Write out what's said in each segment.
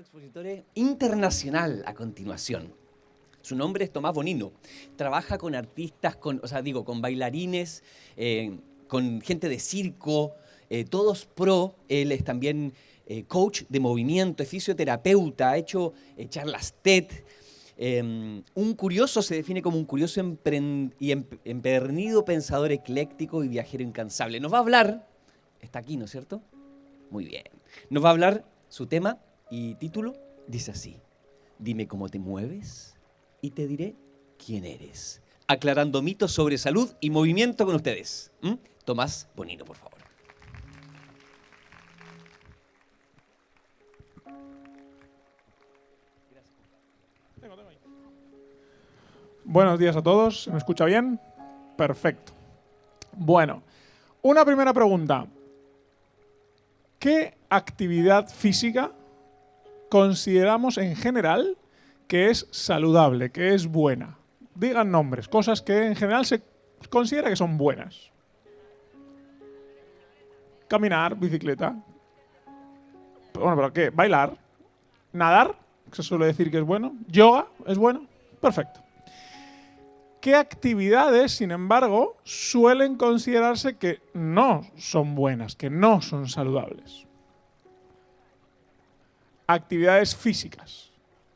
expositor internacional a continuación. Su nombre es Tomás Bonino. Trabaja con artistas, con bailarines, con gente de circo, todos pro. Él es también coach de movimiento, es fisioterapeuta, ha hecho charlas TED. Un curioso, se define como un curioso empedernido pensador ecléctico y viajero incansable. Nos va a hablar, está aquí, ¿no es cierto? Muy bien. Nos va a hablar su tema y título, dice así: dime cómo te mueves y te diré quién eres. Aclarando mitos sobre salud y movimiento con ustedes. Tomás Bonino, por favor. Buenos días a todos. ¿Se me escucha bien? Perfecto. Bueno, una primera pregunta. ¿Qué actividad física consideramos en general que es saludable, que es buena? Digan nombres, cosas que en general se considera que son buenas. Caminar, bicicleta. Bueno, ¿pero qué? Bailar. Nadar, se suele decir que es bueno. Yoga, ¿es bueno? Perfecto. ¿Qué actividades, sin embargo, suelen considerarse que no son buenas, que no son saludables? Actividades físicas.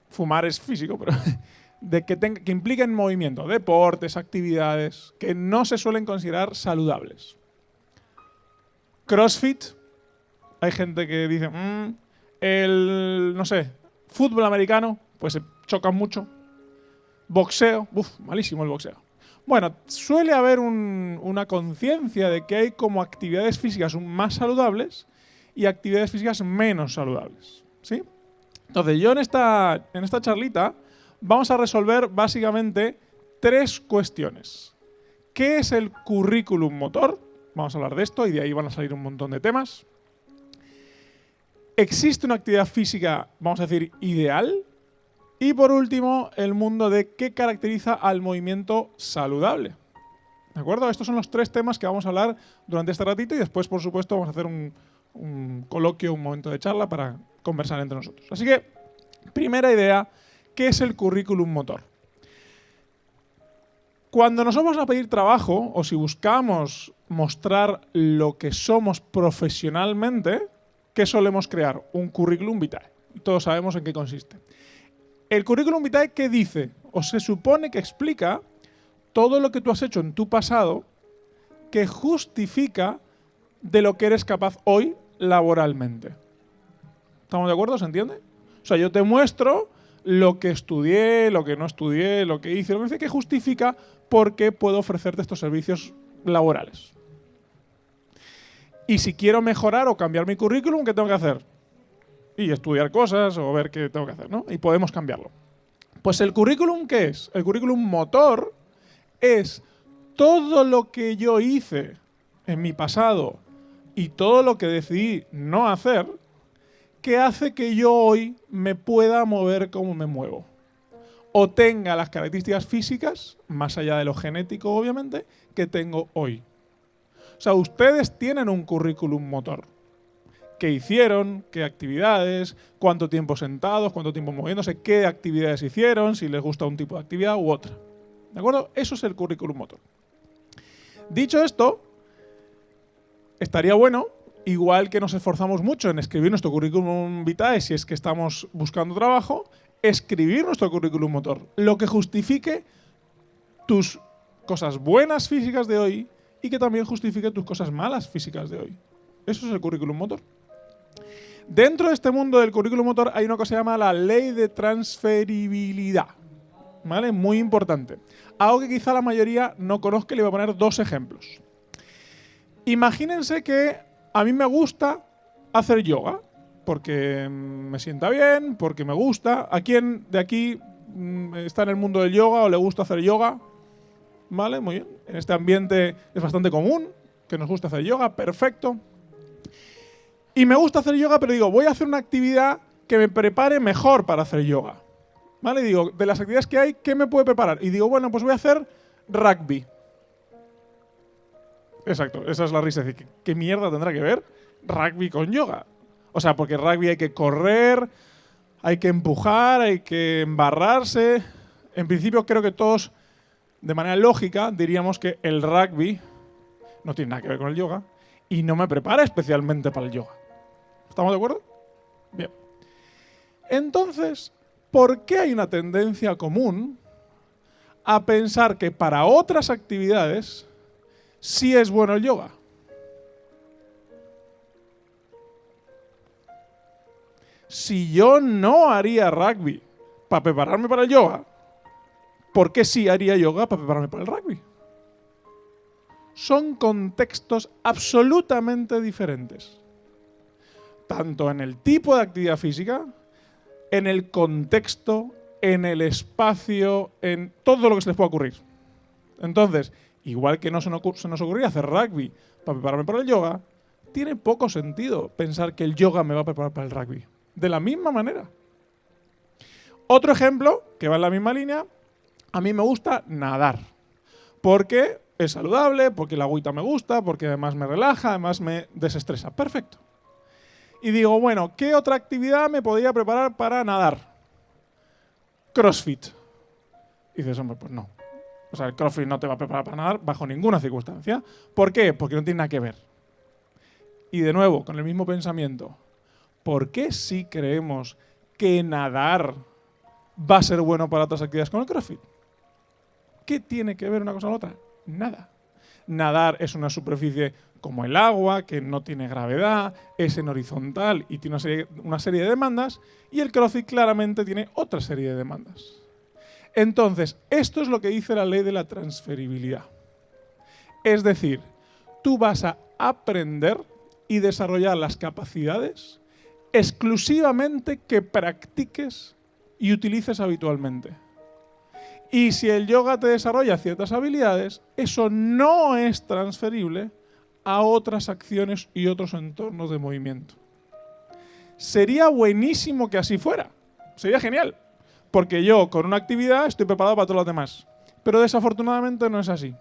Fumar es físico, pero que impliquen movimiento, deportes, actividades que no se suelen considerar saludables. CrossFit. Hay gente que dice, fútbol americano, pues se chocan mucho. Boxeo, malísimo el boxeo. Bueno, suele haber una conciencia de que hay como actividades físicas más saludables y actividades físicas menos saludables, ¿sí? Entonces, yo en esta charlita vamos a resolver básicamente 3 cuestiones. ¿Qué es el currículum motor? Vamos a hablar de esto y de ahí van a salir un montón de temas. ¿Existe una actividad física, vamos a decir, ideal? Y por último, el mundo de qué caracteriza al movimiento saludable. ¿De acuerdo? Estos son los 3 temas que vamos a hablar durante este ratito y después, por supuesto, vamos a hacer un coloquio, un momento de charla para conversar entre nosotros. Así que, primera idea, ¿qué es el currículum motor? Cuando nos vamos a pedir trabajo o si buscamos mostrar lo que somos profesionalmente, ¿qué solemos crear? Un currículum vitae. Y todos sabemos en qué consiste. El currículum vitae, ¿qué dice? O se supone que explica todo lo que tú has hecho en tu pasado que justifica de lo que eres capaz hoy laboralmente. ¿Estamos de acuerdo? ¿Se entiende? O sea, yo te muestro lo que estudié, lo que no estudié, lo que hice, lo que dice que justifica por qué puedo ofrecerte estos servicios laborales. Y si quiero mejorar o cambiar mi currículum, ¿qué tengo que hacer? Y estudiar cosas o ver qué tengo que hacer, ¿no? Y podemos cambiarlo. Pues el currículum, ¿qué es? El currículum motor es todo lo que yo hice en mi pasado y todo lo que decidí no hacer que hace que yo hoy me pueda mover como me muevo. O tenga las características físicas, más allá de lo genético, obviamente, que tengo hoy. O sea, ustedes tienen un currículum motor. ¿Qué hicieron? ¿Qué actividades? ¿Cuánto tiempo sentados? ¿Cuánto tiempo moviéndose? ¿Qué actividades hicieron? Si les gusta un tipo de actividad u otra. ¿De acuerdo? Eso es el currículum motor. Dicho esto, estaría bueno, igual que nos esforzamos mucho en escribir nuestro currículum vitae si es que estamos buscando trabajo, escribir nuestro currículum motor. Lo que justifique tus cosas buenas físicas de hoy y que también justifique tus cosas malas físicas de hoy. Eso es el currículum motor. Dentro de este mundo del currículum motor hay una cosa que se llama la ley de transferibilidad. ¿Vale? Muy importante. Algo que quizá la mayoría no conozca y le voy a poner 2 ejemplos. Imagínense que a mí me gusta hacer yoga, porque me sienta bien, porque me gusta. ¿A quién de aquí está en el mundo del yoga o le gusta hacer yoga? ¿Vale? Muy bien. En este ambiente es bastante común que nos gusta hacer yoga. Perfecto. Y me gusta hacer yoga, pero digo, voy a hacer una actividad que me prepare mejor para hacer yoga. ¿Vale? Y digo, de las actividades que hay, ¿qué me puede preparar? Y digo, bueno, pues voy a hacer rugby. Exacto, esa es la risa. Es decir, ¿qué mierda tendrá que ver rugby con yoga? O sea, porque rugby hay que correr, hay que empujar, hay que embarrarse. En principio creo que todos, de manera lógica, diríamos que el rugby no tiene nada que ver con el yoga y no me prepara especialmente para el yoga. ¿Estamos de acuerdo? Bien. Entonces, ¿por qué hay una tendencia común a pensar que para otras actividades sí es bueno el yoga? Si yo no haría rugby para prepararme para el yoga, ¿por qué sí haría yoga para prepararme para el rugby? Son contextos absolutamente diferentes. Tanto en el tipo de actividad física, en el contexto, en el espacio, en todo lo que se les pueda ocurrir. Entonces, igual que no se nos ocurría hacer rugby para prepararme para el yoga, tiene poco sentido pensar que el yoga me va a preparar para el rugby. De la misma manera. Otro ejemplo, que va en la misma línea, a mí me gusta nadar. Porque es saludable, porque la agüita me gusta, porque además me relaja, además me desestresa. Perfecto. Y digo, bueno, ¿qué otra actividad me podría preparar para nadar? CrossFit. Y dices, hombre, pues no. O sea, el CrossFit no te va a preparar para nadar bajo ninguna circunstancia. ¿Por qué? Porque no tiene nada que ver. Y de nuevo, con el mismo pensamiento, ¿por qué sí creemos que nadar va a ser bueno para otras actividades como el CrossFit? ¿Qué tiene que ver una cosa con la otra? Nada. Nadar es una superficie como el agua, que no tiene gravedad, es en horizontal y tiene una serie de demandas, y el CrossFit claramente tiene otra serie de demandas. Entonces, esto es lo que dice la ley de la transferibilidad. Es decir, tú vas a aprender y desarrollar las capacidades exclusivamente que practiques y utilices habitualmente. Y si el yoga te desarrolla ciertas habilidades, eso no es transferible a otras acciones y otros entornos de movimiento. Sería buenísimo que así fuera. Sería genial. Porque yo, con una actividad, estoy preparado para todos los demás. Pero desafortunadamente no es así.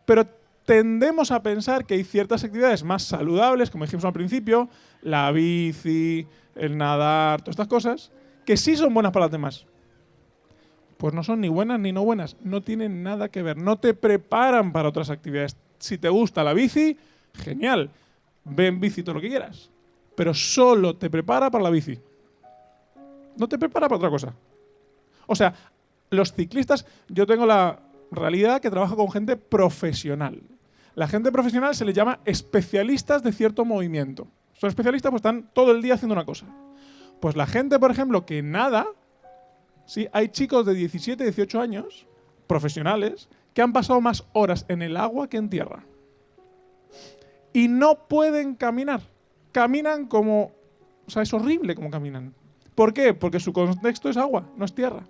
Pero tendemos a pensar que hay ciertas actividades más saludables, como dijimos al principio, la bici, el nadar, todas estas cosas, que sí son buenas para las demás. Pues no son ni buenas ni no buenas. No tienen nada que ver. No te preparan para otras actividades. Si te gusta la bici, genial. Ve en bici todo lo que quieras. Pero solo te prepara para la bici. No te prepara para otra cosa. O sea, los ciclistas, yo tengo la realidad que trabajo con gente profesional. La gente profesional se les llama especialistas de cierto movimiento. Son especialistas pues están todo el día haciendo una cosa. Pues la gente, por ejemplo, que nada, ¿sí? Hay chicos de 17, 18 años, profesionales, que han pasado más horas en el agua que en tierra. Y no pueden caminar. Caminan como... O sea, es horrible como caminan. ¿Por qué? Porque su contexto es agua, no es tierra.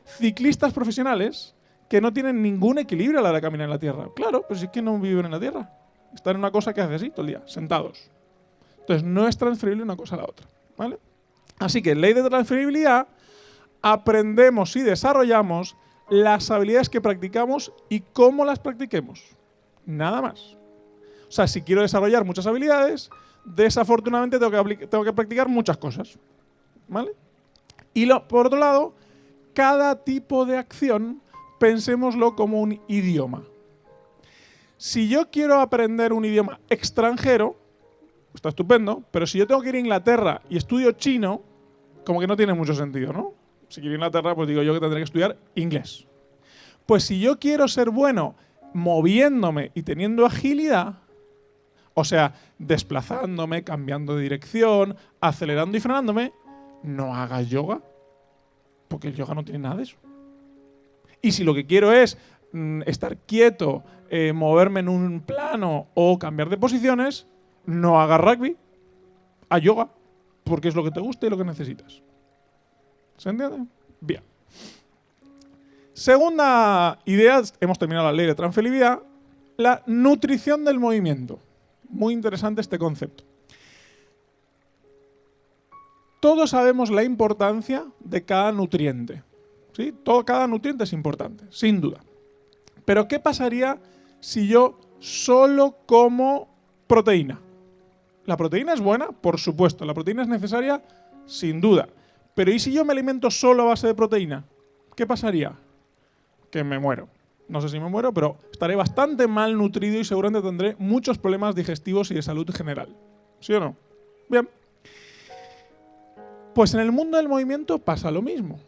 Ciclistas profesionales que no tienen ningún equilibrio a la hora de caminar en la tierra. Claro, pues es que no viven en la tierra. Están en una cosa que hace así todo el día, sentados. Entonces no es transferible una cosa a la otra. ¿Vale? Así que en ley de transferibilidad aprendemos y desarrollamos las habilidades que practicamos y cómo las practiquemos. Nada más. O sea, si quiero desarrollar muchas habilidades, desafortunadamente tengo que practicar muchas cosas. ¿Vale? Y por otro lado, cada tipo de acción pensémoslo como un idioma. Si yo quiero aprender un idioma extranjero, está estupendo, pero si yo tengo que ir a Inglaterra y estudio chino, como que no tiene mucho sentido, ¿no? Si quiero ir a Inglaterra, pues digo yo que tendré que estudiar inglés. Pues si yo quiero ser bueno moviéndome y teniendo agilidad, o sea, desplazándome, cambiando de dirección, acelerando y frenándome, no hagas yoga, porque el yoga no tiene nada de eso. Y si lo que quiero es estar quieto, moverme en un plano o cambiar de posiciones, no hagas rugby, haz yoga, porque es lo que te gusta y lo que necesitas. ¿Se entiende? Bien. Segunda idea, hemos terminado la ley de transferibilidad, la nutrición del movimiento. Muy interesante este concepto. Todos sabemos la importancia de cada nutriente. ¿Sí? Cada nutriente es importante, sin duda. Pero ¿qué pasaría si yo solo como proteína? ¿La proteína es buena? Por supuesto. ¿La proteína es necesaria? sin duda. Pero ¿y si yo me alimento solo a base de proteína? ¿Qué pasaría? Que me muero. No sé si me muero, pero estaré bastante malnutrido y seguramente tendré muchos problemas digestivos y de salud general. ¿Sí o no? Bien. Pues en el mundo del movimiento pasa lo mismo.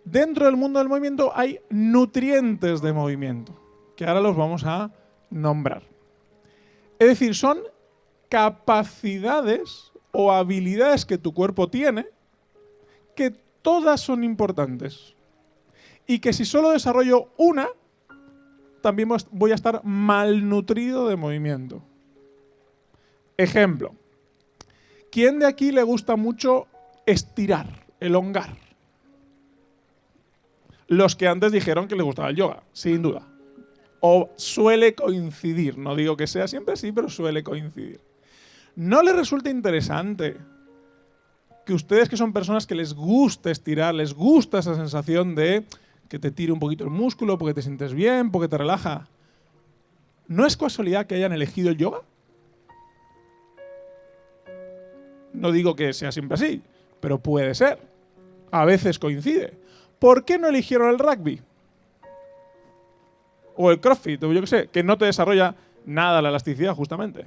Dentro del mundo del movimiento hay nutrientes de movimiento, que ahora los vamos a nombrar. Es decir, son capacidades o habilidades que tu cuerpo tiene que todas son importantes. Y que si solo desarrollo una, también voy a estar malnutrido de movimiento. Ejemplo. ¿Quién de aquí le gusta mucho estirar, elongar? Los que antes dijeron que les gustaba el yoga, sin duda. O suele coincidir, no digo que sea siempre así, pero suele coincidir. ¿No les resulta interesante que ustedes, que son personas que les gusta estirar, les gusta esa sensación de que te tire un poquito el músculo porque te sientes bien, porque te relaja, no es casualidad que hayan elegido el yoga? No digo que sea siempre así, pero puede ser. A veces coincide. ¿Por qué no eligieron el rugby? O el crossfit, o yo qué sé, que no te desarrolla nada la elasticidad, justamente.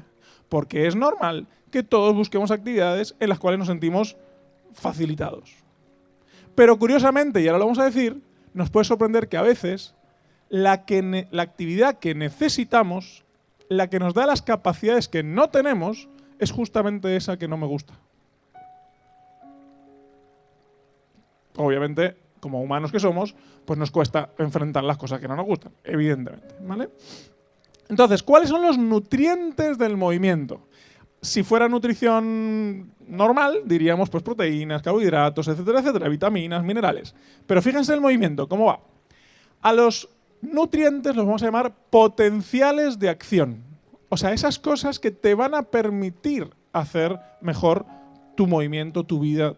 Porque es normal que todos busquemos actividades en las cuales nos sentimos facilitados. Pero curiosamente, y ahora lo vamos a decir, nos puede sorprender que a veces la actividad que necesitamos, la que nos da las capacidades que no tenemos, es justamente esa que no me gusta. Obviamente, como humanos que somos, pues nos cuesta enfrentar las cosas que no nos gustan, evidentemente, ¿vale? Entonces, ¿cuáles son los nutrientes del movimiento? Si fuera nutrición normal, diríamos pues proteínas, carbohidratos, etcétera, etcétera, vitaminas, minerales. Pero fíjense el movimiento, ¿cómo va? A los nutrientes los vamos a llamar potenciales de acción. O sea, esas cosas que te van a permitir hacer mejor tu movimiento, tu vida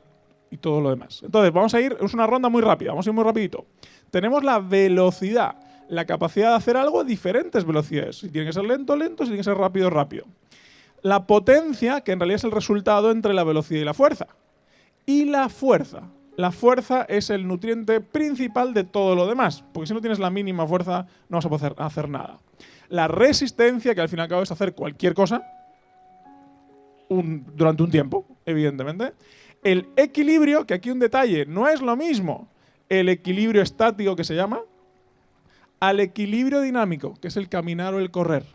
y todo lo demás. Entonces, vamos a ir, es una ronda muy rápida, vamos a ir muy rapidito. Tenemos la velocidad, la capacidad de hacer algo a diferentes velocidades. Si tiene que ser lento, lento, si tiene que ser rápido, rápido. La potencia, que en realidad es el resultado entre la velocidad y la fuerza. Y la fuerza. La fuerza es el nutriente principal de todo lo demás, porque si no tienes la mínima fuerza no vas a poder hacer nada. La resistencia, que al fin y al cabo es hacer cualquier cosa durante un tiempo, evidentemente. El equilibrio, que aquí un detalle, no es lo mismo el equilibrio estático, que se llama, al equilibrio dinámico, que es el caminar o el correr.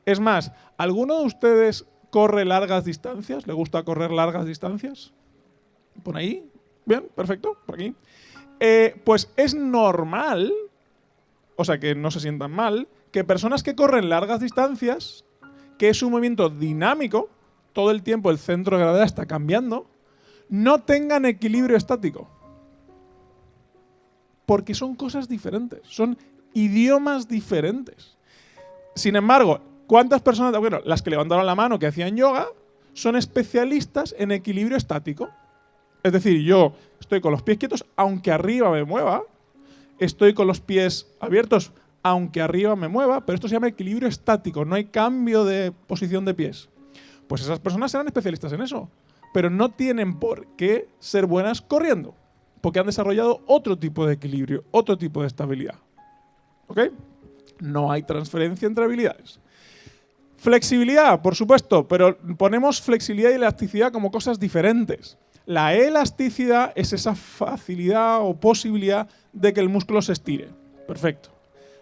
Es más, ¿alguno de ustedes corre largas distancias? ¿Le gusta correr largas distancias? ¿Por ahí? Bien, perfecto, por aquí. Pues es normal, o sea que no se sientan mal, que personas que corren largas distancias, que es un movimiento dinámico, todo el tiempo el centro de gravedad está cambiando, no tengan equilibrio estático. Porque son cosas diferentes, son idiomas diferentes. Sin embargo, ¿cuántas personas, bueno, las que levantaron la mano que hacían yoga, son especialistas en equilibrio estático? Es decir, yo estoy con los pies quietos aunque arriba me mueva, estoy con los pies abiertos aunque arriba me mueva, pero esto se llama equilibrio estático, no hay cambio de posición de pies. Pues esas personas serán especialistas en eso, pero no tienen por qué ser buenas corriendo, porque han desarrollado otro tipo de equilibrio, otro tipo de estabilidad. ¿Ok? No hay transferencia entre habilidades. Flexibilidad, por supuesto, pero ponemos flexibilidad y elasticidad como cosas diferentes. La elasticidad es esa facilidad o posibilidad de que el músculo se estire. Perfecto.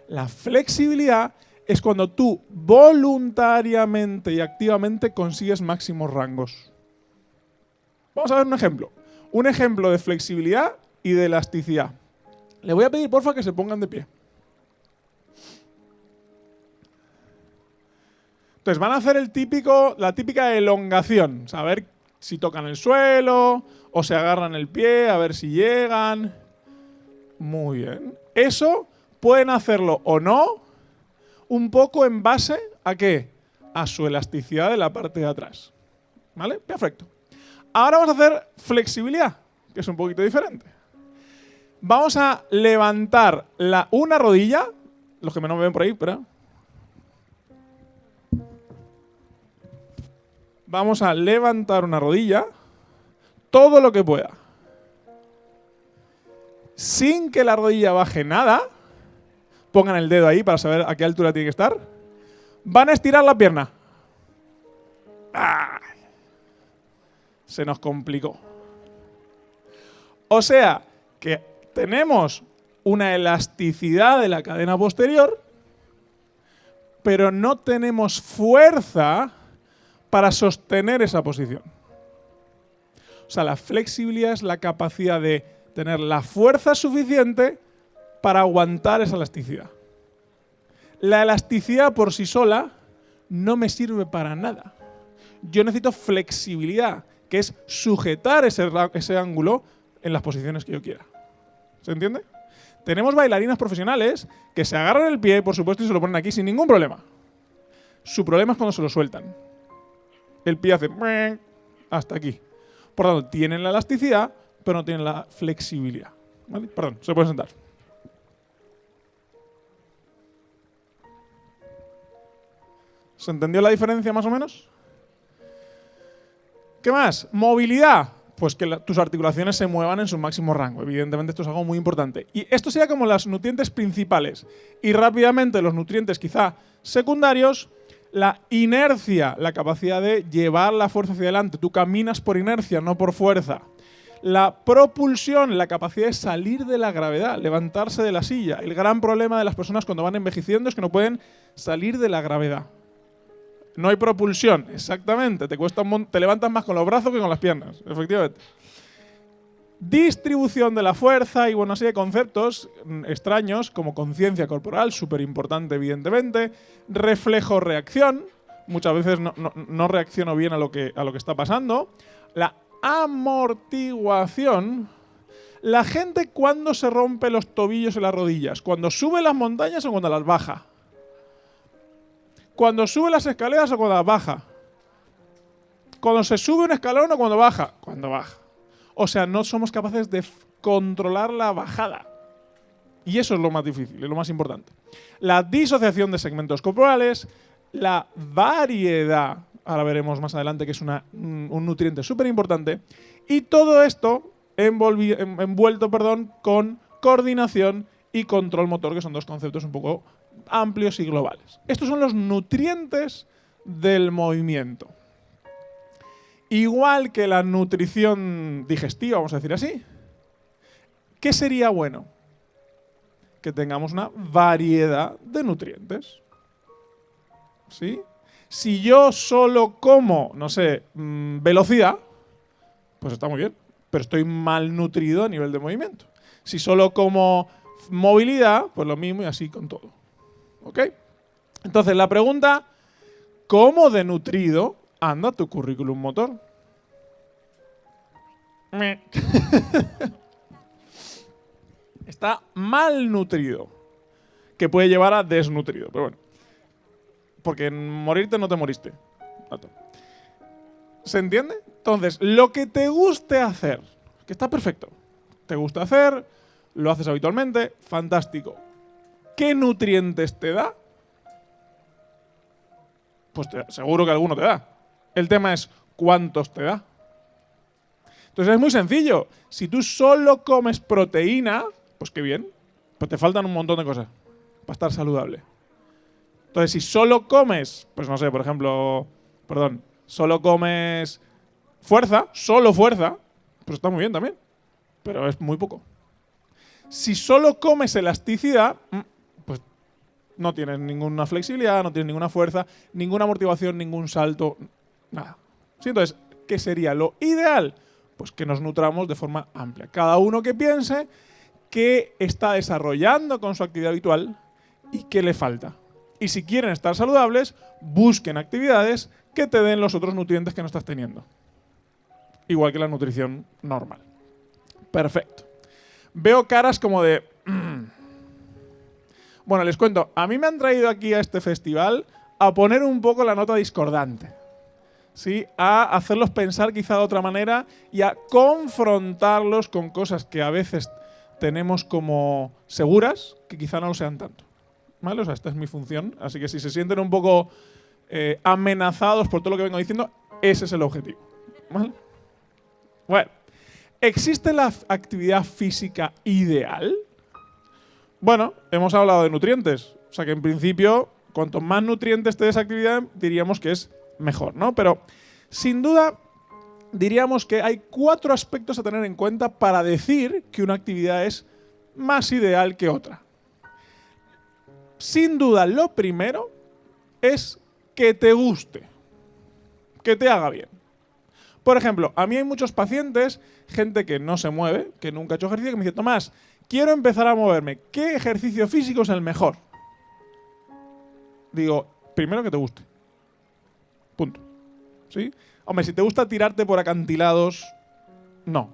La flexibilidad es cuando tú voluntariamente y activamente consigues máximos rangos. Vamos a ver un ejemplo. Un ejemplo de flexibilidad y de elasticidad. Le voy a pedir, porfa, que se pongan de pie. Entonces van a hacer la típica elongación. Saber si tocan el suelo o se agarran el pie, a ver si llegan. Muy bien. Eso pueden hacerlo o no, un poco en base a ¿qué? A su elasticidad de la parte de atrás. ¿Vale? Perfecto. Ahora vamos a hacer flexibilidad, que es un poquito diferente. Vamos a levantar una rodilla, los que no me ven por ahí, pero vamos a levantar una rodilla todo lo que pueda, sin que la rodilla baje nada, pongan el dedo ahí para saber a qué altura tiene que estar, van a estirar la pierna. ¡Ah! Se nos complicó. O sea, que tenemos una elasticidad de la cadena posterior, pero no tenemos fuerza para sostener esa posición. O sea, la flexibilidad es la capacidad de tener la fuerza suficiente para aguantar esa elasticidad. La elasticidad por sí sola no me sirve para nada. Yo necesito flexibilidad, que es sujetar ese ángulo en las posiciones que yo quiera. ¿Se entiende? Tenemos bailarinas profesionales que se agarran el pie, por supuesto, y se lo ponen aquí sin ningún problema. Su problema es cuando se lo sueltan. El pie hace hasta aquí. Por lo tanto, tienen la elasticidad, pero no tienen la flexibilidad. ¿Vale? Perdón, se pueden sentar. ¿Se entendió la diferencia más o menos? ¿Qué más? Movilidad. Pues que tus articulaciones se muevan en su máximo rango. Evidentemente esto es algo muy importante. Y esto sería como los nutrientes principales. Y rápidamente los nutrientes quizá secundarios, la inercia, la capacidad de llevar la fuerza hacia adelante. Tú caminas por inercia, no por fuerza. La propulsión, la capacidad de salir de la gravedad, levantarse de la silla. El gran problema de las personas cuando van envejeciendo es que no pueden salir de la gravedad. No hay propulsión, exactamente. Te levantas más con los brazos que con las piernas, efectivamente. Distribución de la fuerza y una serie de conceptos extraños como conciencia corporal, súper importante evidentemente. Reflejo-reacción, muchas veces no reacciono bien a lo que está pasando. La amortiguación. La gente cuando se rompe los tobillos y las rodillas, cuando sube las montañas o cuando las baja. Cuando sube las escaleras o cuando las baja. Cuando se sube un escalón o cuando baja. Cuando baja. O sea, no somos capaces de controlar la bajada. Y eso es lo más difícil, es lo más importante. La disociación de segmentos corporales, la variedad, ahora veremos más adelante que es un nutriente súper importante, y todo esto envuelto con coordinación y control motor, que son dos conceptos un poco amplios y globales. Estos son los nutrientes del movimiento. Igual que la nutrición digestiva, vamos a decir así. ¿Qué sería bueno? Que tengamos una variedad de nutrientes. ¿Sí? Si yo solo como, no sé, velocidad, pues está muy bien, pero estoy malnutrido a nivel de movimiento. Si solo como movilidad, pues lo mismo y así con todo. ¿Ok? Entonces, la pregunta, ¿cómo de nutrido anda tu currículum motor? Está malnutrido, que puede llevar a desnutrido, pero bueno. Porque en morirte no te moriste. ¿Se entiende? Entonces, lo que te guste hacer, que está perfecto, te gusta hacer, lo haces habitualmente, fantástico. ¿Qué nutrientes te da? Pues seguro que alguno te da. El tema es ¿cuántos te da? Entonces es muy sencillo. Si tú solo comes proteína, pues qué bien, pues te faltan un montón de cosas para estar saludable. Entonces si solo comes, pues no sé, por ejemplo, solo comes fuerza, pues está muy bien también, pero es muy poco. Si solo comes elasticidad, pues no tienes ninguna flexibilidad, no tienes ninguna fuerza, ninguna amortiguación, ningún salto, nada. ¿Sí? Entonces, ¿qué sería lo ideal? Pues que nos nutramos de forma amplia. Cada uno que piense qué está desarrollando con su actividad habitual y qué le falta. Y si quieren estar saludables, busquen actividades que te den los otros nutrientes que no estás teniendo. Igual que la nutrición normal. Perfecto. Veo caras como de... Bueno, les cuento. A mí me han traído aquí a este festival a poner un poco la nota discordante. ¿Sí? A hacerlos pensar quizá de otra manera y a confrontarlos con cosas que a veces tenemos como seguras, que quizá no lo sean tanto. ¿Vale? O sea, esta es mi función. Así que si se sienten un poco amenazados por todo lo que vengo diciendo, ese es el objetivo. ¿Vale? Bueno, ¿Existe la actividad física ideal? Bueno, hemos hablado de nutrientes. O sea que en principio, cuanto más nutrientes te des actividad, diríamos que es mejor, ¿no? Pero sin duda, diríamos que hay 4 aspectos a tener en cuenta para decir que una actividad es más ideal que otra. Sin duda, lo primero es que te guste, que te haga bien. Por ejemplo, a mí hay muchos pacientes, gente que no se mueve, que nunca ha hecho ejercicio, que me dice, Tomás, quiero empezar a moverme. ¿Qué ejercicio físico es el mejor? Digo, primero que te guste. Punto. ¿Sí? Hombre, si te gusta tirarte por acantilados, no.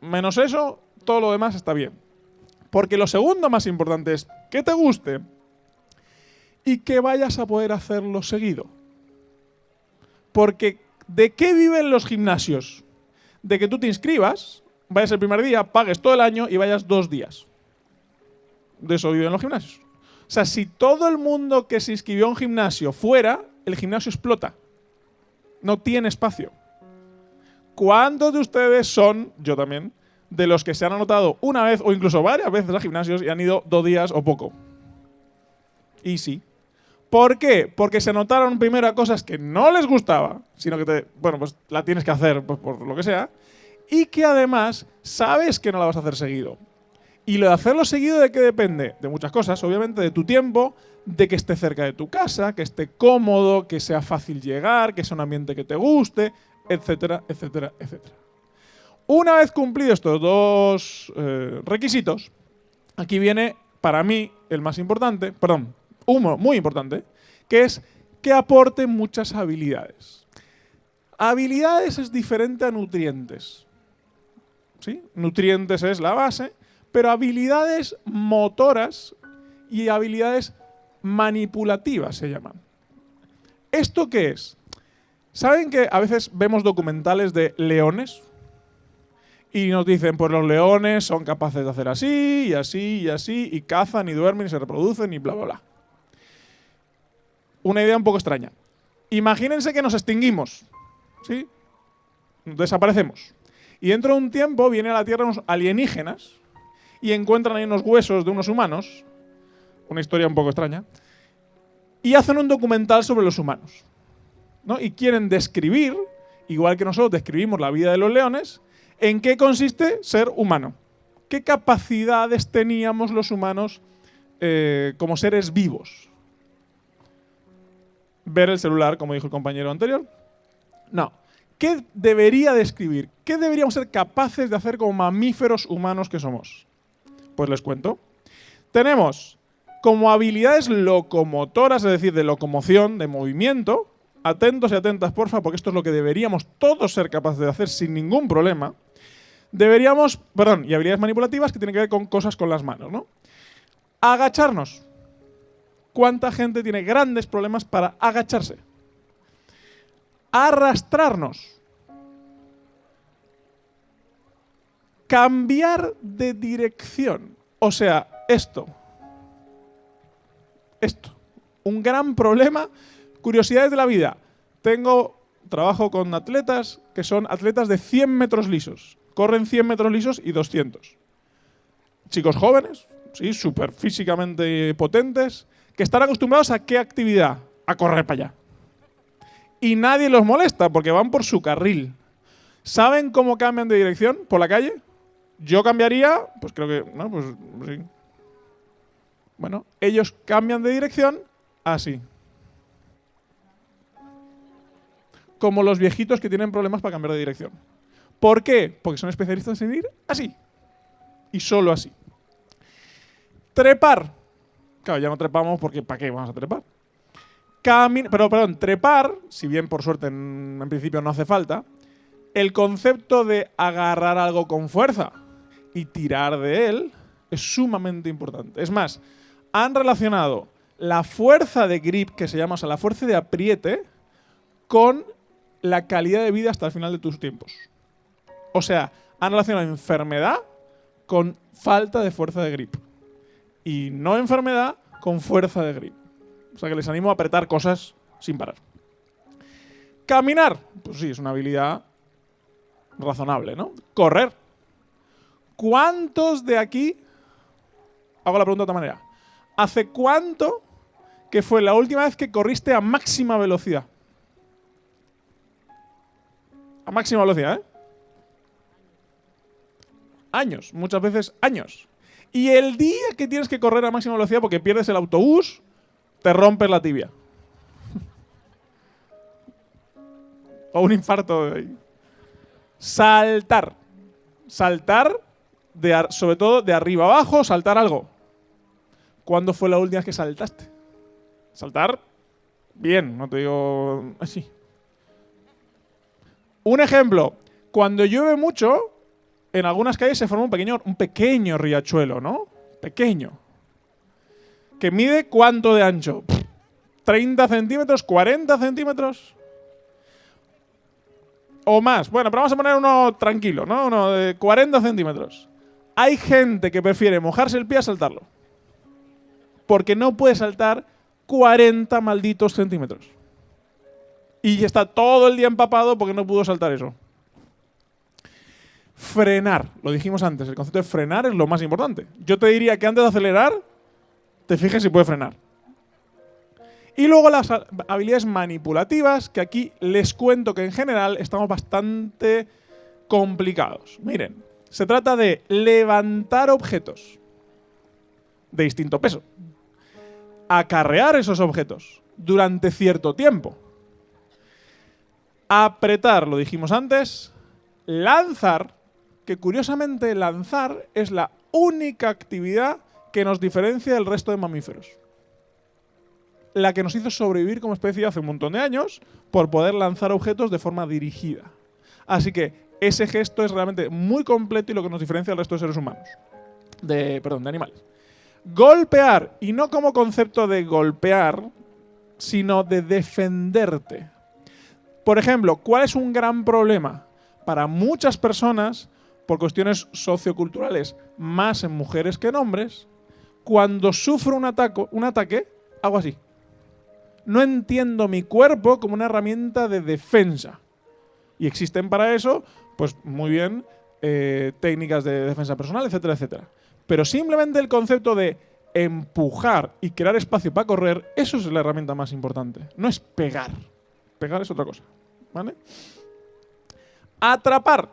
Menos eso, todo lo demás está bien. Porque lo segundo más importante es que te guste y que vayas a poder hacerlo seguido. Porque ¿de qué viven los gimnasios? De que tú te inscribas, vayas el primer día, pagues todo el año y vayas 2 días. De eso viven los gimnasios. O sea, si todo el mundo que se inscribió a un gimnasio fuera, el gimnasio explota. No tiene espacio. ¿Cuántos de ustedes son, yo también, de los que se han anotado una vez o incluso varias veces a gimnasios y han ido 2 días o poco? Y sí. ¿Por qué? Porque se anotaron primero a cosas que no les gustaba, sino que pues la tienes que hacer pues, por lo que sea, y que además sabes que no la vas a hacer seguido. Y lo de hacerlo seguido, ¿de qué depende? De muchas cosas, obviamente, de tu tiempo, de que esté cerca de tu casa, que esté cómodo, que sea fácil llegar, que sea un ambiente que te guste, etcétera, etcétera, etcétera. Una vez cumplidos estos 2 requisitos, aquí viene, para mí, el más importante, perdón, uno muy importante, que es que aporte muchas habilidades. Habilidades es diferente a nutrientes. ¿Sí? Nutrientes es la base, pero habilidades motoras y habilidades manipulativas se llaman. ¿Esto qué es? ¿Saben que a veces vemos documentales de leones? Y nos dicen, pues los leones son capaces de hacer así, y así, y así, y cazan, y duermen, y se reproducen, y bla, bla, bla. Una idea un poco extraña. Imagínense que nos extinguimos, ¿sí? Desaparecemos. Y dentro de un tiempo vienen a la Tierra unos alienígenas y encuentran ahí unos huesos de unos humanos, una historia un poco extraña, y hacen un documental sobre los humanos, ¿no? Y quieren describir, igual que nosotros describimos la vida de los leones, en qué consiste ser humano. ¿Qué capacidades teníamos los humanos como seres vivos? Ver el celular, como dijo el compañero anterior. No. ¿Qué debería describir? ¿Qué deberíamos ser capaces de hacer como mamíferos humanos que somos? Pues les cuento. Tenemos como habilidades locomotoras, es decir, de locomoción, de movimiento. Atentos y atentas, porfa, porque esto es lo que deberíamos todos ser capaces de hacer sin ningún problema. Y habilidades manipulativas que tienen que ver con cosas con las manos, ¿no? Agacharnos. ¿Cuánta gente tiene grandes problemas para agacharse? Arrastrarnos. Cambiar de dirección. O sea, esto. Un gran problema. Curiosidades de la vida. Trabajo con atletas que son atletas de 100 metros lisos. Corren 100 metros lisos y 200. Chicos jóvenes, ¿sí? Súper físicamente potentes, que están acostumbrados ¿a qué actividad? A correr para allá. Y nadie los molesta porque van por su carril. ¿Saben cómo cambian de dirección por la calle? Yo cambiaría, pues creo que, no, pues sí. Bueno, ellos cambian de dirección así. Como los viejitos que tienen problemas para cambiar de dirección. ¿Por qué? Porque son especialistas en ir así. Y solo así. Trepar. Claro, ya no trepamos porque ¿para qué vamos a trepar? Trepar, si bien por suerte en principio no hace falta, el concepto de agarrar algo con fuerza y tirar de él es sumamente importante. Es más, han relacionado la fuerza de grip, que se llama, o sea, la fuerza de apriete, con la calidad de vida hasta el final de tus tiempos. O sea, han relacionado enfermedad con falta de fuerza de grip. Y no enfermedad con fuerza de grip. O sea que les animo a apretar cosas sin parar. Caminar. Pues sí, es una habilidad razonable, ¿no? Correr. ¿Cuántos de aquí, hago la pregunta de otra manera, hace cuánto que fue la última vez que corriste a máxima velocidad? A máxima velocidad, ¿eh? Años, muchas veces años. Y el día que tienes que correr a máxima velocidad porque pierdes el autobús, te rompes la tibia. O un infarto. Saltar. Saltar, sobre todo de arriba abajo, saltar algo. ¿Cuándo fue la última vez que saltaste? Saltar bien, no te digo así. Un ejemplo. Cuando llueve mucho, en algunas calles se forma un pequeño riachuelo, ¿no? Pequeño. ¿Que mide cuánto de ancho? ¿30 centímetros? ¿40 centímetros? O más. Bueno, pero vamos a poner uno tranquilo, ¿no? Uno de 40 centímetros. Hay gente que prefiere mojarse el pie a saltarlo. Porque no puede saltar 40 malditos centímetros. Y está todo el día empapado porque no pudo saltar eso. Frenar. Lo dijimos antes, el concepto de frenar es lo más importante. Yo te diría que antes de acelerar, te fijes si puedes frenar. Y luego las habilidades manipulativas, que aquí les cuento que en general estamos bastante complicados. Miren, se trata de levantar objetos de distinto peso, acarrear esos objetos durante cierto tiempo, apretar, lo dijimos antes, lanzar, que curiosamente lanzar es la única actividad que nos diferencia del resto de mamíferos. La que nos hizo sobrevivir como especie hace un montón de años por poder lanzar objetos de forma dirigida. Así que ese gesto es realmente muy completo y lo que nos diferencia del resto de seres humanos. De animales. Golpear, y no como concepto de golpear, sino de defenderte. Por ejemplo, ¿cuál es un gran problema? Para muchas personas, por cuestiones socioculturales, más en mujeres que en hombres, cuando sufro un ataque, hago así. No entiendo mi cuerpo como una herramienta de defensa. Y existen para eso, pues muy bien, técnicas de defensa personal, etcétera, etcétera. Pero simplemente el concepto de empujar y crear espacio para correr, eso es la herramienta más importante. No es pegar. Pegar es otra cosa. ¿Vale? Atrapar.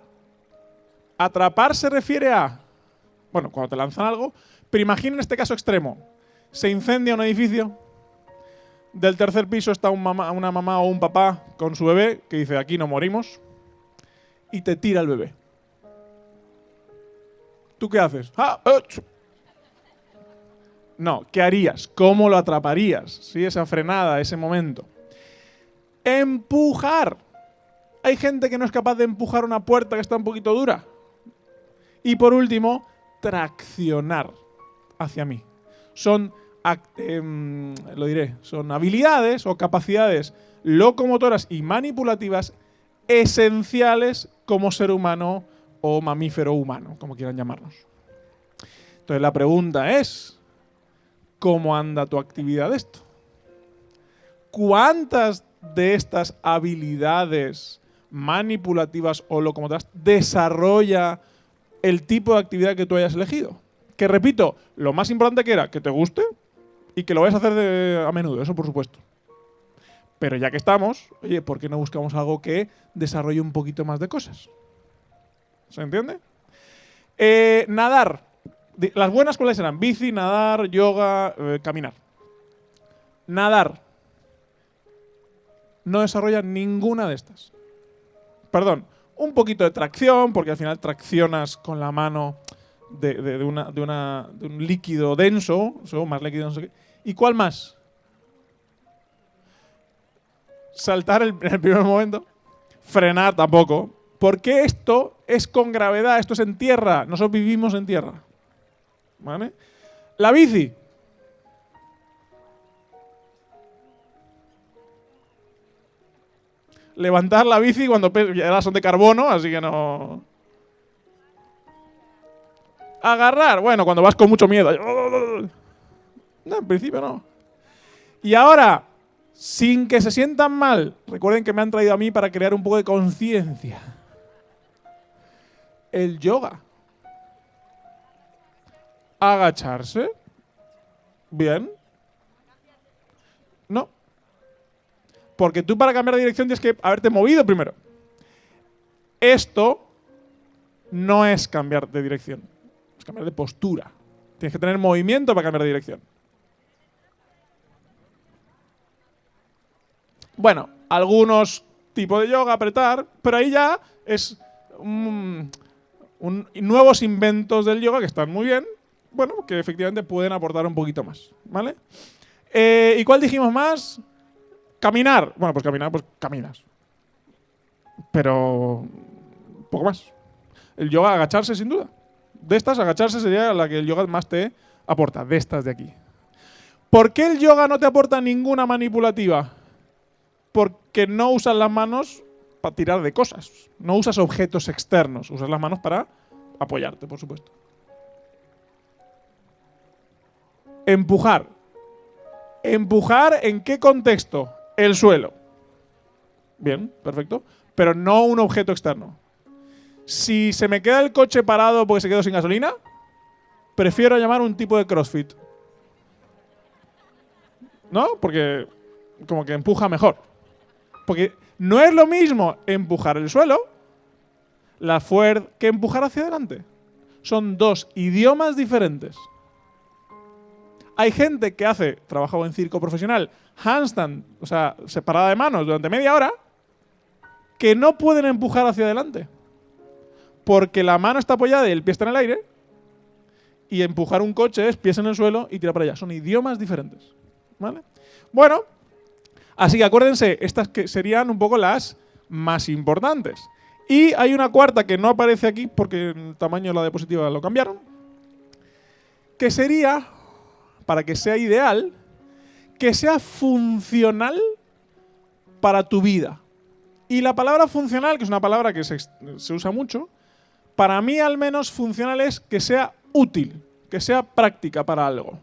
Atrapar se refiere a, bueno, cuando te lanzan algo, pero imaginen este caso extremo. Se incendia un edificio. Del tercer piso está una mamá o un papá con su bebé que dice, aquí no morimos, y te tira el bebé. ¿Tú qué haces? No, ¿qué harías? ¿Cómo lo atraparías? ¿Sí? Esa frenada, ese momento. Empujar. Hay gente que no es capaz de empujar una puerta que está un poquito dura. Y por último, traccionar hacia mí. Son habilidades o capacidades locomotoras y manipulativas esenciales como ser humano o mamífero humano, como quieran llamarnos. Entonces la pregunta es, ¿cómo anda tu actividad de esto? ¿Cuántas de estas habilidades manipulativas o locomotoras desarrolla el tipo de actividad que tú hayas elegido? Que repito, lo más importante que era que te guste y que lo vayas a hacer a menudo, eso por supuesto. Pero ya que estamos, oye, ¿por qué no buscamos algo que desarrolle un poquito más de cosas? ¿Se entiende? Nadar. Las buenas, ¿cuáles eran? Bici, nadar, yoga, caminar. Nadar. No desarrolla ninguna de estas. Perdón, un poquito de tracción, porque al final traccionas con la mano de un líquido denso, o más líquido, no sé qué. ¿Y cuál más? Saltar en el primer momento. Frenar tampoco. Porque esto es con gravedad, esto es en tierra. Nosotros vivimos en tierra. ¿Vale? La bici. Levantar la bici cuando ya son de carbono, así que no. Agarrar, bueno, cuando vas con mucho miedo. No, en principio no. Y ahora, sin que se sientan mal, recuerden que me han traído a mí para crear un poco de conciencia. el yoga? Agacharse. Bien. No. Porque tú para cambiar de dirección tienes que haberte movido primero. Esto no es cambiar de dirección. Es cambiar de postura. Tienes que tener movimiento para cambiar de dirección. Bueno, algunos tipos de yoga, apretar, pero ahí ya es nuevos inventos del yoga que están muy bien, bueno, que efectivamente pueden aportar un poquito más, ¿vale? ¿Y cuál dijimos más? Caminar. Bueno, pues caminar, pues caminas. Pero poco más. El yoga, agacharse sin duda. De estas, agacharse sería la que el yoga más te aporta, de estas de aquí. ¿Por qué el yoga no te aporta ninguna manipulativa? Porque no usas las manos para tirar de cosas. No usas objetos externos. Usas las manos para apoyarte, por supuesto. Empujar. ¿Empujar en qué contexto? El suelo. Bien, perfecto. Pero no un objeto externo. Si se me queda el coche parado porque se quedó sin gasolina, prefiero llamar un tipo de CrossFit. ¿No? Porque como que empuja mejor. Porque no es lo mismo empujar el suelo, la fuerza, que empujar hacia adelante. Son dos idiomas diferentes. Hay gente que hace, trabajado en circo profesional, handstand, o sea, separada de manos durante media hora, que no pueden empujar hacia adelante. Porque la mano está apoyada y el pie está en el aire, y empujar un coche es pies en el suelo y tirar para allá. Son idiomas diferentes. ¿Vale? Bueno, así que acuérdense, estas que serían un poco las más importantes. Y hay una cuarta que no aparece aquí porque el tamaño de la diapositiva lo cambiaron, que sería, para que sea ideal, que sea funcional para tu vida. Y la palabra funcional, que es una palabra que se usa mucho, para mí al menos funcional es que sea útil, que sea práctica para algo.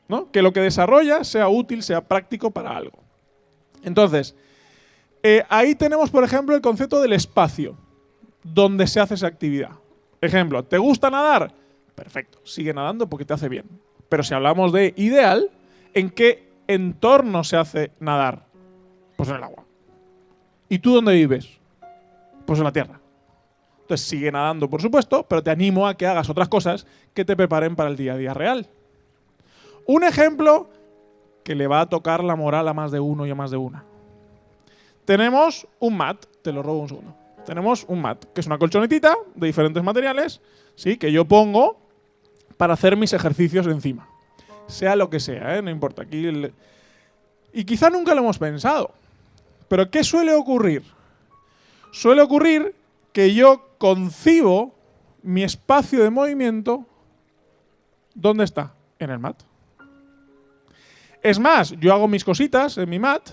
¿No? Que lo que desarrolla sea útil, sea práctico para algo. Entonces, ahí tenemos, por ejemplo, el concepto del espacio donde se hace esa actividad. Ejemplo, ¿te gusta nadar? Perfecto, sigue nadando porque te hace bien. Pero si hablamos de ideal, ¿en qué entorno se hace nadar? Pues en el agua. ¿Y tú dónde vives? Pues en la tierra. Entonces sigue nadando, por supuesto, pero te animo a que hagas otras cosas que te preparen para el día a día real. Un ejemplo que le va a tocar la moral a más de uno y a más de una. Tenemos un mat, te lo robo un segundo. Tenemos un mat, que es una colchonetita de diferentes materiales, ¿sí? Que yo pongo para hacer mis ejercicios encima. Sea lo que sea, no importa. Y quizá nunca lo hemos pensado. Pero ¿qué suele ocurrir? Suele ocurrir que yo concibo mi espacio de movimiento. ¿Dónde está? En el mat. Es más, yo hago mis cositas en mi mat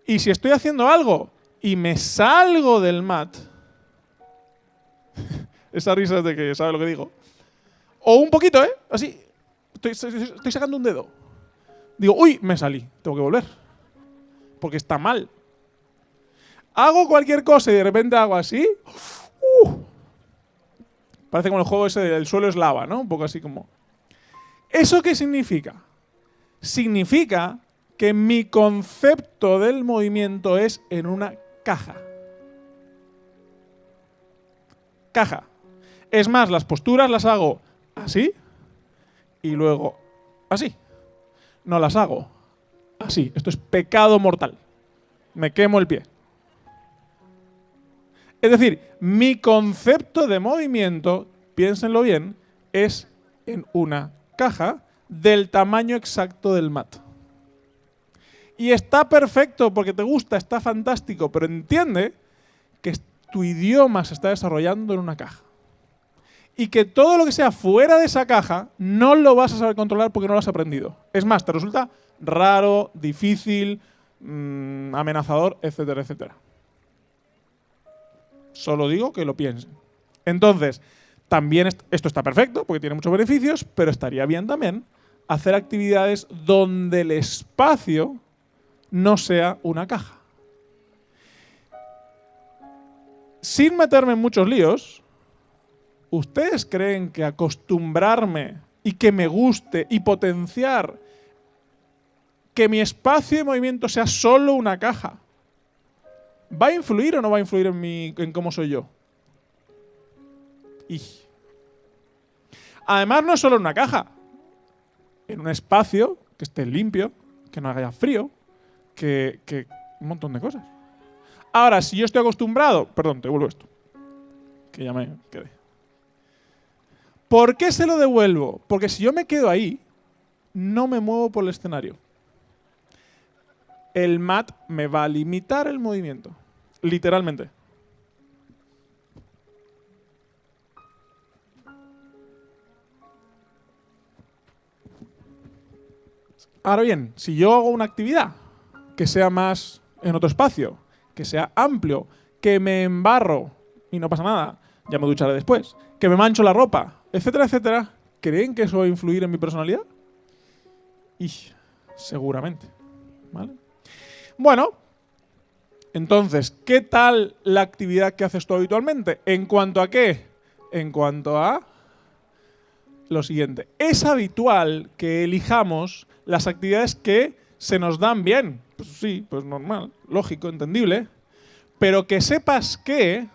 y si estoy haciendo algo y me salgo del mat, esa risa es de que sabe lo que digo, o un poquito, así, estoy sacando un dedo. Digo, uy, me salí, tengo que volver, porque está mal. Hago cualquier cosa y de repente hago así, parece como el juego ese del suelo es lava, ¿no? Un poco así como... ¿Eso qué significa? Significa que mi concepto del movimiento es en una caja. Caja. Es más, las posturas las hago así y luego así. No las hago así. Esto es pecado mortal. Me quemo el pie. Es decir, mi concepto de movimiento, piénsenlo bien, es en una caja del tamaño exacto del mat. Y está perfecto porque te gusta, está fantástico, pero entiende que tu idioma se está desarrollando en una caja. Y que todo lo que sea fuera de esa caja no lo vas a saber controlar porque no lo has aprendido. Es más, te resulta raro, difícil, amenazador, etcétera, etcétera. Solo digo que lo piensen. Entonces, también esto está perfecto porque tiene muchos beneficios, pero estaría bien también hacer actividades donde el espacio no sea una caja. Sin meterme en muchos líos, ¿Ustedes creen que acostumbrarme y que me guste y potenciar que mi espacio de movimiento sea solo una caja va a influir o no va a influir en cómo soy yo? Y además no es solo una caja. En un espacio que esté limpio, que no haga frío, que un montón de cosas. Ahora, si yo estoy acostumbrado... Perdón, te devuelvo esto. Que ya me quedé. ¿Por qué se lo devuelvo? Porque si yo me quedo ahí, no me muevo por el escenario. El mat me va a limitar el movimiento. Literalmente. Ahora bien, si yo hago una actividad que sea más en otro espacio, que sea amplio, que me embarro y no pasa nada, ya me ducharé después, que me mancho la ropa, etcétera, etcétera, ¿creen que eso va a influir en mi personalidad? Y seguramente. ¿Vale? Bueno, entonces, ¿qué tal la actividad que haces tú habitualmente? ¿En cuanto a qué? En cuanto a lo siguiente. Es habitual que elijamos las actividades que se nos dan bien. Pues sí, pues normal, lógico, entendible. Pero que sepas que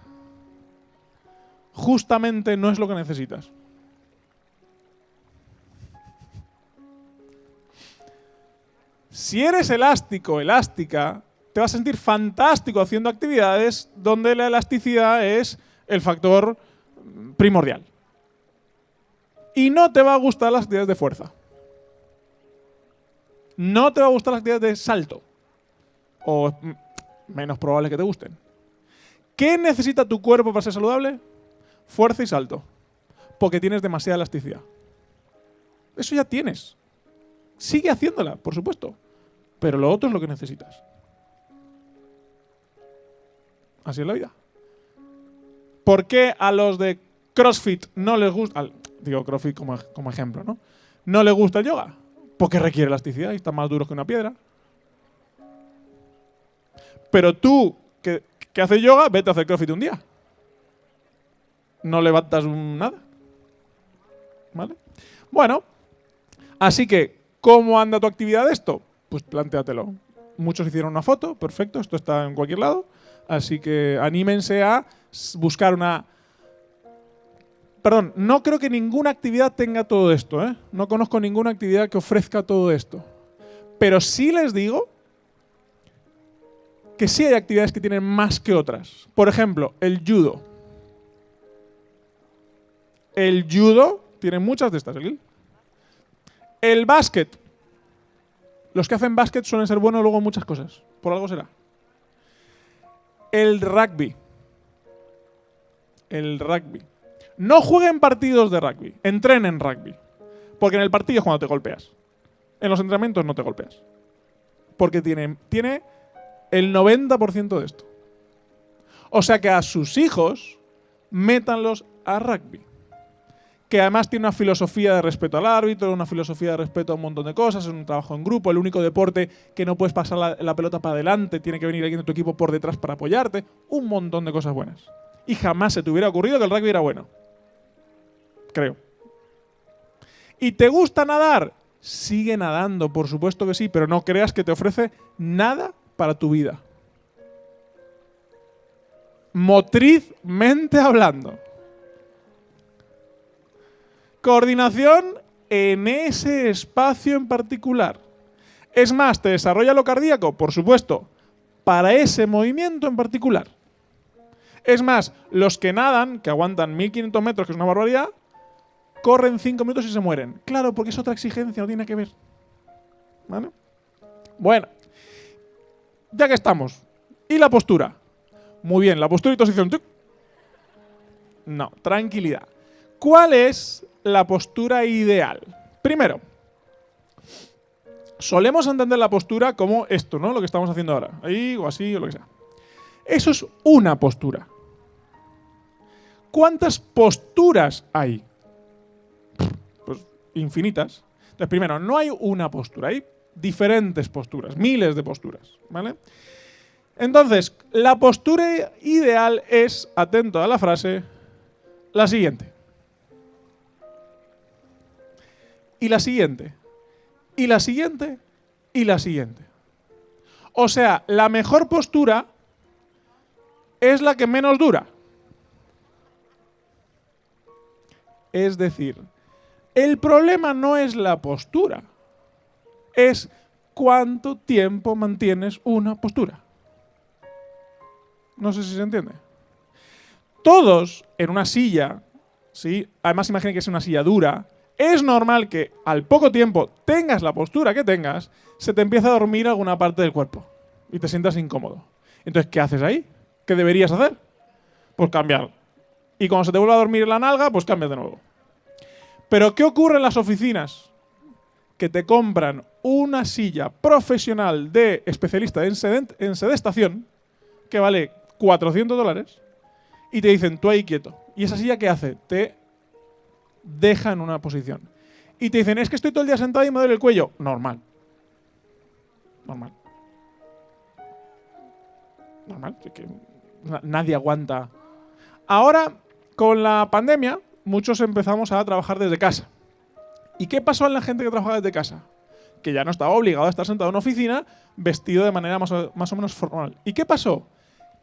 justamente no es lo que necesitas. Si eres elástico, elástica, te vas a sentir fantástico haciendo actividades donde la elasticidad es el factor primordial. Y no te va a gustar las actividades de fuerza. No te va a gustar las actividades de salto. O menos probable que te gusten. ¿Qué necesita tu cuerpo para ser saludable? Fuerza y salto. Porque tienes demasiada elasticidad. Eso ya tienes. Sigue haciéndola, por supuesto. Pero lo otro es lo que necesitas. Así es la vida. ¿Por qué a los de CrossFit no les gusta? Digo CrossFit como ejemplo, ¿no? ¿No les gusta el yoga? Porque requiere elasticidad y están más duros que una piedra. Pero tú, que haces yoga, vete a hacer CrossFit un día. No levantas nada. ¿Vale? Bueno, así que, ¿cómo anda tu actividad de esto? Pues plantéatelo. Muchos hicieron una foto, perfecto, esto está en cualquier lado. Así que anímense a buscar una... Perdón, no creo que ninguna actividad tenga todo esto, ¿eh? No conozco ninguna actividad que ofrezca todo esto. Pero sí les digo que sí hay actividades que tienen más que otras. Por ejemplo, el judo. El judo tiene muchas de estas, ¿eh? El básquet. Los que hacen básquet suelen ser buenos luego en muchas cosas. Por algo será. El rugby. El rugby. No jueguen partidos de rugby. Entrenen rugby. Porque en el partido es cuando te golpeas. En los entrenamientos no te golpeas. Porque tiene el 90% de esto. O sea que a sus hijos métanlos a rugby. Que además tiene una filosofía de respeto al árbitro, una filosofía de respeto a un montón de cosas, es un trabajo en grupo, el único deporte que no puedes pasar la pelota para adelante, tiene que venir alguien de tu equipo por detrás para apoyarte, un montón de cosas buenas. Y jamás se te hubiera ocurrido que el rugby era bueno. Creo. ¿Y te gusta nadar? Sigue nadando, por supuesto que sí, pero no creas que te ofrece nada para tu vida. Motrizmente hablando. Coordinación en ese espacio en particular. Es más, ¿te desarrolla lo cardíaco? Por supuesto, para ese movimiento en particular. Es más, los que nadan, que aguantan 1500 metros, que es una barbaridad, corren 5 minutos y se mueren. Claro, porque es otra exigencia, no tiene que ver. ¿Vale? Bueno, ya que estamos. ¿Y la postura? Muy bien, la postura y posición. No, tranquilidad. ¿Cuál es la postura ideal? Primero, solemos entender la postura como esto, ¿no? Lo que estamos haciendo ahora. Ahí o así o lo que sea. Eso es una postura. ¿Cuántas posturas hay? Pues infinitas. Entonces, primero, no hay una postura, hay diferentes posturas, miles de posturas, ¿vale? Entonces, la postura ideal es, atento a la frase, la siguiente. y la siguiente, y la siguiente, y la siguiente. O sea, la mejor postura es la que menos dura. Es decir, el problema no es la postura, es cuánto tiempo mantienes una postura. No sé si se entiende. Todos en una silla, ¿sí? Además imaginen que es una silla dura, es normal que al poco tiempo tengas la postura que tengas, se te empieza a dormir alguna parte del cuerpo y te sientas incómodo. Entonces, ¿qué haces ahí? ¿Qué deberías hacer? Pues cambiar. Y cuando se te vuelva a dormir la nalga, pues cambias de nuevo. Pero ¿qué ocurre en las oficinas? Que te compran una silla profesional de especialista en sedestación que vale $400 y te dicen, tú ahí quieto. ¿Y esa silla qué hace? Te deja en una posición. Y te dicen, es que estoy todo el día sentado y me duele el cuello. Normal. Normal. Normal. Es que nadie aguanta. Ahora, con la pandemia, muchos empezamos a trabajar desde casa. ¿Y qué pasó en la gente que trabajaba desde casa? Que ya no estaba obligado a estar sentado en una oficina vestido de manera más o menos formal. ¿Y qué pasó?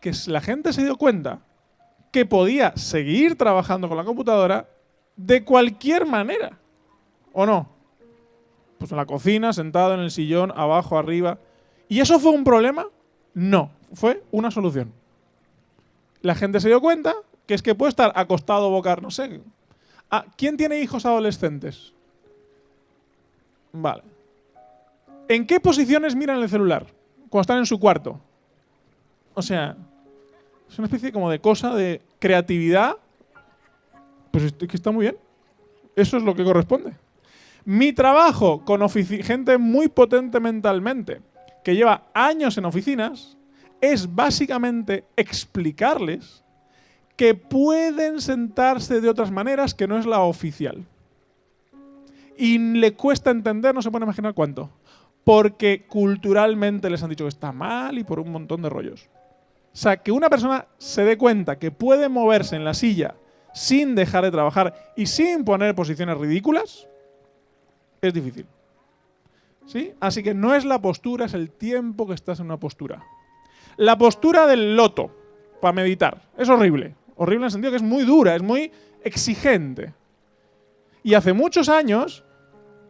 Que la gente se dio cuenta que podía seguir trabajando con la computadora de cualquier manera. ¿O no? Pues en la cocina, sentado en el sillón, abajo, arriba. ¿Y eso fue un problema? No, fue una solución. La gente se dio cuenta que es que puede estar acostado boca, no sé. ¿Quién tiene hijos adolescentes? Vale. ¿En qué posiciones miran el celular? Cuando están en su cuarto. O sea, es una especie como de cosa de creatividad. Pues es que está muy bien. Eso es lo que corresponde. Mi trabajo con gente muy potente mentalmente, que lleva años en oficinas, es básicamente explicarles que pueden sentarse de otras maneras que no es la oficial. Y le cuesta entender, no se puede imaginar cuánto. Porque culturalmente les han dicho que está mal y por un montón de rollos. O sea, que una persona se dé cuenta que puede moverse en la silla sin dejar de trabajar y sin poner posiciones ridículas, es difícil. ¿Sí? Así que no es la postura, es el tiempo que estás en una postura. La postura del loto, para meditar, es horrible. Horrible en el sentido que es muy dura, es muy exigente. Y hace muchos años,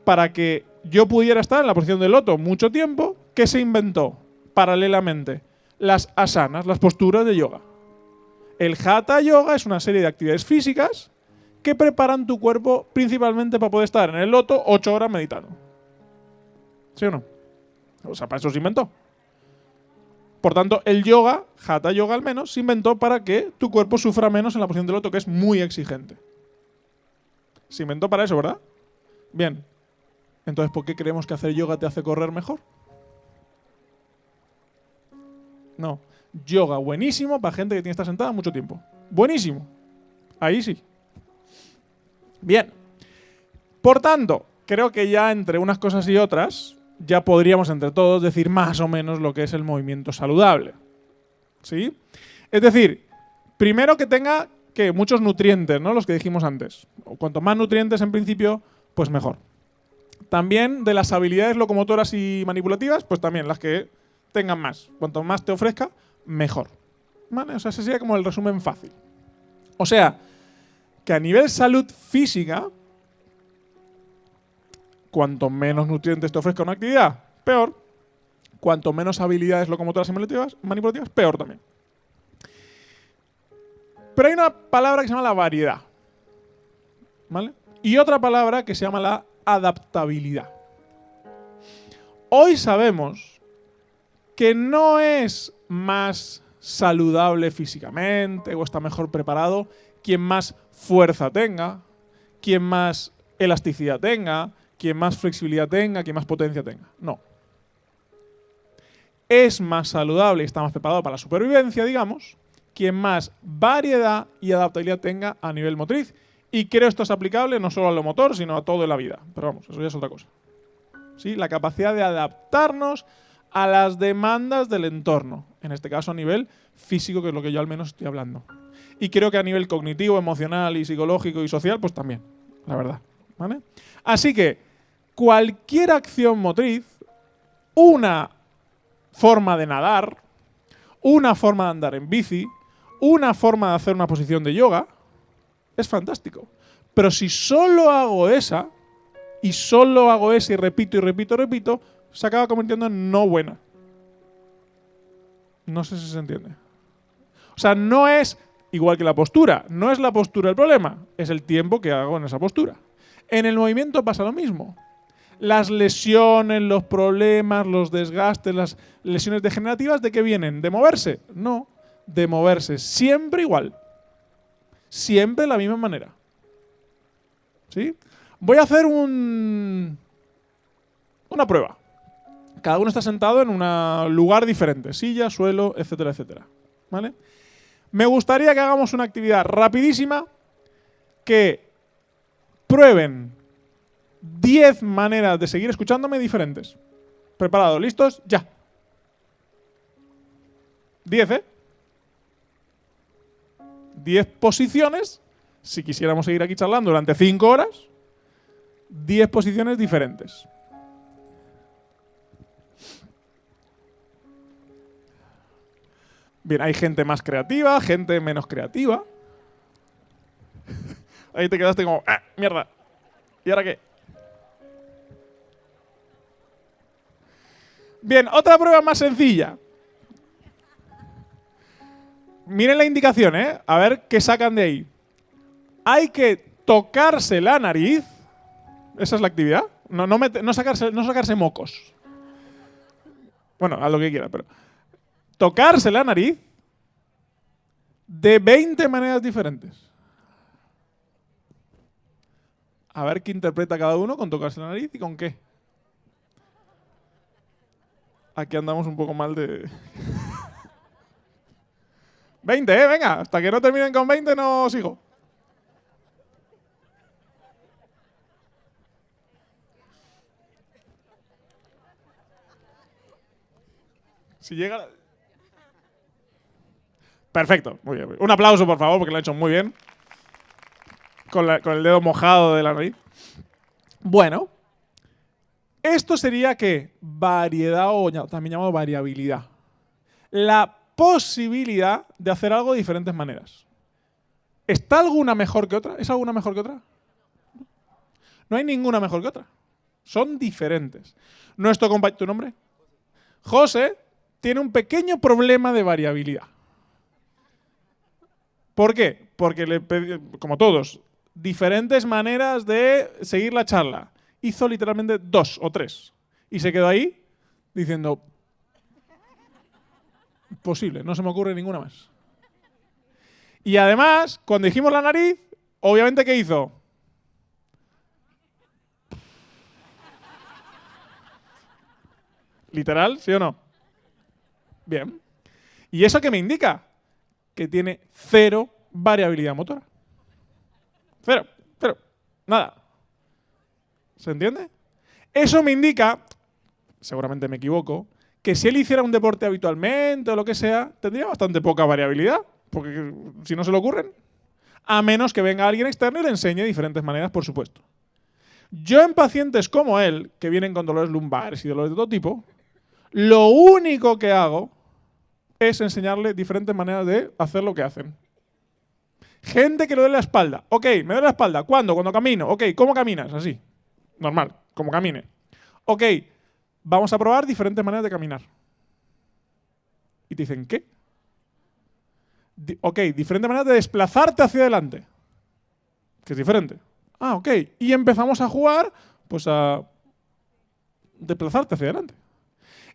para que yo pudiera estar en la posición del loto mucho tiempo, ¿qué se inventó paralelamente? Las asanas, las posturas de yoga. El Hatha Yoga es una serie de actividades físicas que preparan tu cuerpo principalmente para poder estar en el loto 8 horas meditando. ¿Sí o no? O sea, para eso se inventó. Por tanto, el yoga, Hatha Yoga al menos, se inventó para que tu cuerpo sufra menos en la posición del loto, que es muy exigente. Se inventó para eso, ¿verdad? Bien. Entonces, ¿por qué creemos que hacer yoga te hace correr mejor? No. Yoga buenísimo para gente que tiene que estar sentada mucho tiempo. Buenísimo. Ahí sí. Bien. Por tanto, creo que ya entre unas cosas y otras, ya podríamos entre todos decir más o menos lo que es el movimiento saludable. ¿Sí? Es decir, primero que tenga muchos nutrientes, ¿no? Los que dijimos antes. O cuanto más nutrientes en principio, pues mejor. También de las habilidades locomotoras y manipulativas, pues también las que tengan más. Cuanto más te ofrezca, mejor. ¿Vale? O sea, ese sería como el resumen fácil. O sea, que a nivel salud física, cuanto menos nutrientes te ofrezca una actividad, peor. Cuanto menos habilidades locomotoras y manipulativas, peor también. Pero hay una palabra que se llama la variedad. ¿Vale? Y otra palabra que se llama la adaptabilidad. Hoy sabemos que no es más saludable físicamente o está mejor preparado quien más fuerza tenga, quien más elasticidad tenga, quien más flexibilidad tenga, quien más potencia tenga. No. Es más saludable y está más preparado para la supervivencia, digamos, quien más variedad y adaptabilidad tenga a nivel motriz. Y creo esto es aplicable no solo a lo motor, sino a todo en la vida. Pero vamos, eso ya es otra cosa. ¿Sí? La capacidad de adaptarnos a las demandas del entorno. En este caso a nivel físico, que es lo que yo al menos estoy hablando. Y creo que a nivel cognitivo, emocional y psicológico y social, pues también, la verdad. ¿Vale? Así que, cualquier acción motriz, una forma de nadar, una forma de andar en bici, una forma de hacer una posición de yoga, es fantástico. Pero si solo hago esa, y solo hago esa y repito, se acaba convirtiendo en no buena. No sé si se entiende. O sea, no es igual que la postura. No es la postura el problema, es el tiempo que hago en esa postura. En el movimiento pasa lo mismo. Las lesiones, los problemas, los desgastes, las lesiones degenerativas, ¿de qué vienen? ¿De moverse? No, de moverse siempre igual. Siempre de la misma manera. ¿Sí? Voy a hacer una prueba. Cada uno está sentado en un lugar diferente. Silla, suelo, etcétera, etcétera. ¿Vale? Me gustaría que hagamos una actividad rapidísima que prueben 10 maneras de seguir escuchándome diferentes. ¿Preparados? ¿Listos? Ya. 10, ¿eh? 10 posiciones. Si quisiéramos seguir aquí charlando durante 5 horas, 10 posiciones diferentes. Bien, hay gente más creativa, gente menos creativa. Ahí te quedaste como, ¡ah, mierda! ¿Y ahora qué? Bien, otra prueba más sencilla. Miren la indicación, ¿eh? A ver qué sacan de ahí. Hay que tocarse la nariz. Esa es la actividad. No sacarse mocos. Bueno, haz lo que quiera, pero... Tocarse la nariz de 20 maneras diferentes. A ver qué interpreta cada uno con tocarse la nariz y con qué. Aquí andamos un poco mal de... 20, venga. Hasta que no terminen con 20 no sigo. Si llega... Perfecto, muy bien. Un aplauso, por favor, porque lo ha hecho muy bien. Con el dedo mojado de la nariz. Bueno, esto sería ¿qué? Variedad o también llamado variabilidad. La posibilidad de hacer algo de diferentes maneras. ¿Está alguna mejor que otra? ¿Es alguna mejor que otra? No hay ninguna mejor que otra. Son diferentes. Nuestro compañero, ¿tu nombre? José tiene un pequeño problema de variabilidad. ¿Por qué? Porque le pedí, como todos, diferentes maneras de seguir la charla. Hizo literalmente 2 o 3. Y se quedó ahí diciendo, posible, no se me ocurre ninguna más. Y además, cuando dijimos la nariz, obviamente, ¿qué hizo? ¿Literal? ¿Sí o no? Bien. ¿Y eso qué me indica? Que tiene 0 variabilidad motora. 0. Nada. ¿Se entiende? Eso me indica, seguramente me equivoco, que si él hiciera un deporte habitualmente o lo que sea, tendría bastante poca variabilidad, porque si no se le ocurren. A menos que venga alguien externo y le enseñe diferentes maneras, por supuesto. Yo en pacientes como él, que vienen con dolores lumbares y dolores de todo tipo, lo único que hago es enseñarle diferentes maneras de hacer lo que hacen. Gente que le duele la espalda. Ok, me duele la espalda. ¿Cuándo? Cuando camino. Ok, ¿cómo caminas? Así. Normal, como camine. Ok, vamos a probar diferentes maneras de caminar. Y te dicen, ¿qué? Ok, diferentes maneras de desplazarte hacia adelante. Que es diferente. Ah, ok. Y empezamos a jugar, pues a desplazarte hacia adelante.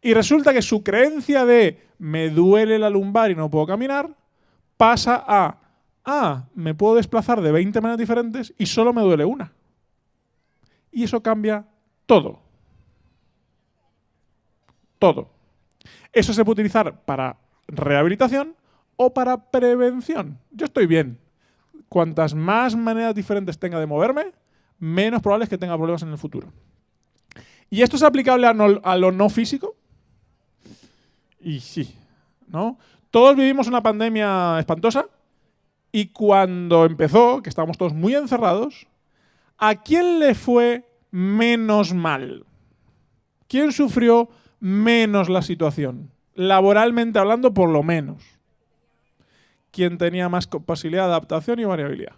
Y resulta que su creencia de me duele la lumbar y no puedo caminar pasa a me puedo desplazar de 20 maneras diferentes y solo me duele una. Y eso cambia todo. Todo. Eso se puede utilizar para rehabilitación o para prevención. Yo estoy bien. Cuantas más maneras diferentes tenga de moverme, menos probable es que tenga problemas en el futuro. ¿Y esto es aplicable a lo no físico? Y sí, ¿no? Todos vivimos una pandemia espantosa y cuando empezó, que estábamos todos muy encerrados, ¿a quién le fue menos mal? ¿Quién sufrió menos la situación? Laboralmente hablando, por lo menos. ¿Quién tenía más posibilidad de adaptación y variabilidad?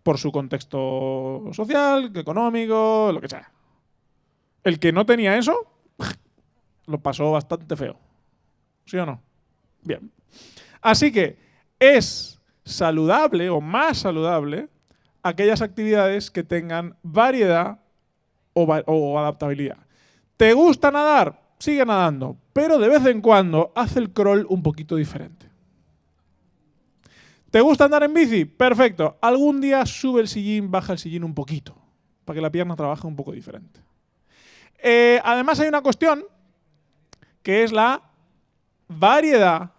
Por su contexto social, económico, lo que sea. El que no tenía eso, lo pasó bastante feo. ¿Sí o no? Bien. Así que es saludable o más saludable aquellas actividades que tengan variedad o adaptabilidad. ¿Te gusta nadar? Sigue nadando, pero de vez en cuando haz el crawl un poquito diferente. ¿Te gusta andar en bici? Perfecto. Algún día sube el sillín, baja el sillín un poquito, para que la pierna trabaje un poco diferente. Además hay una cuestión que es la variedad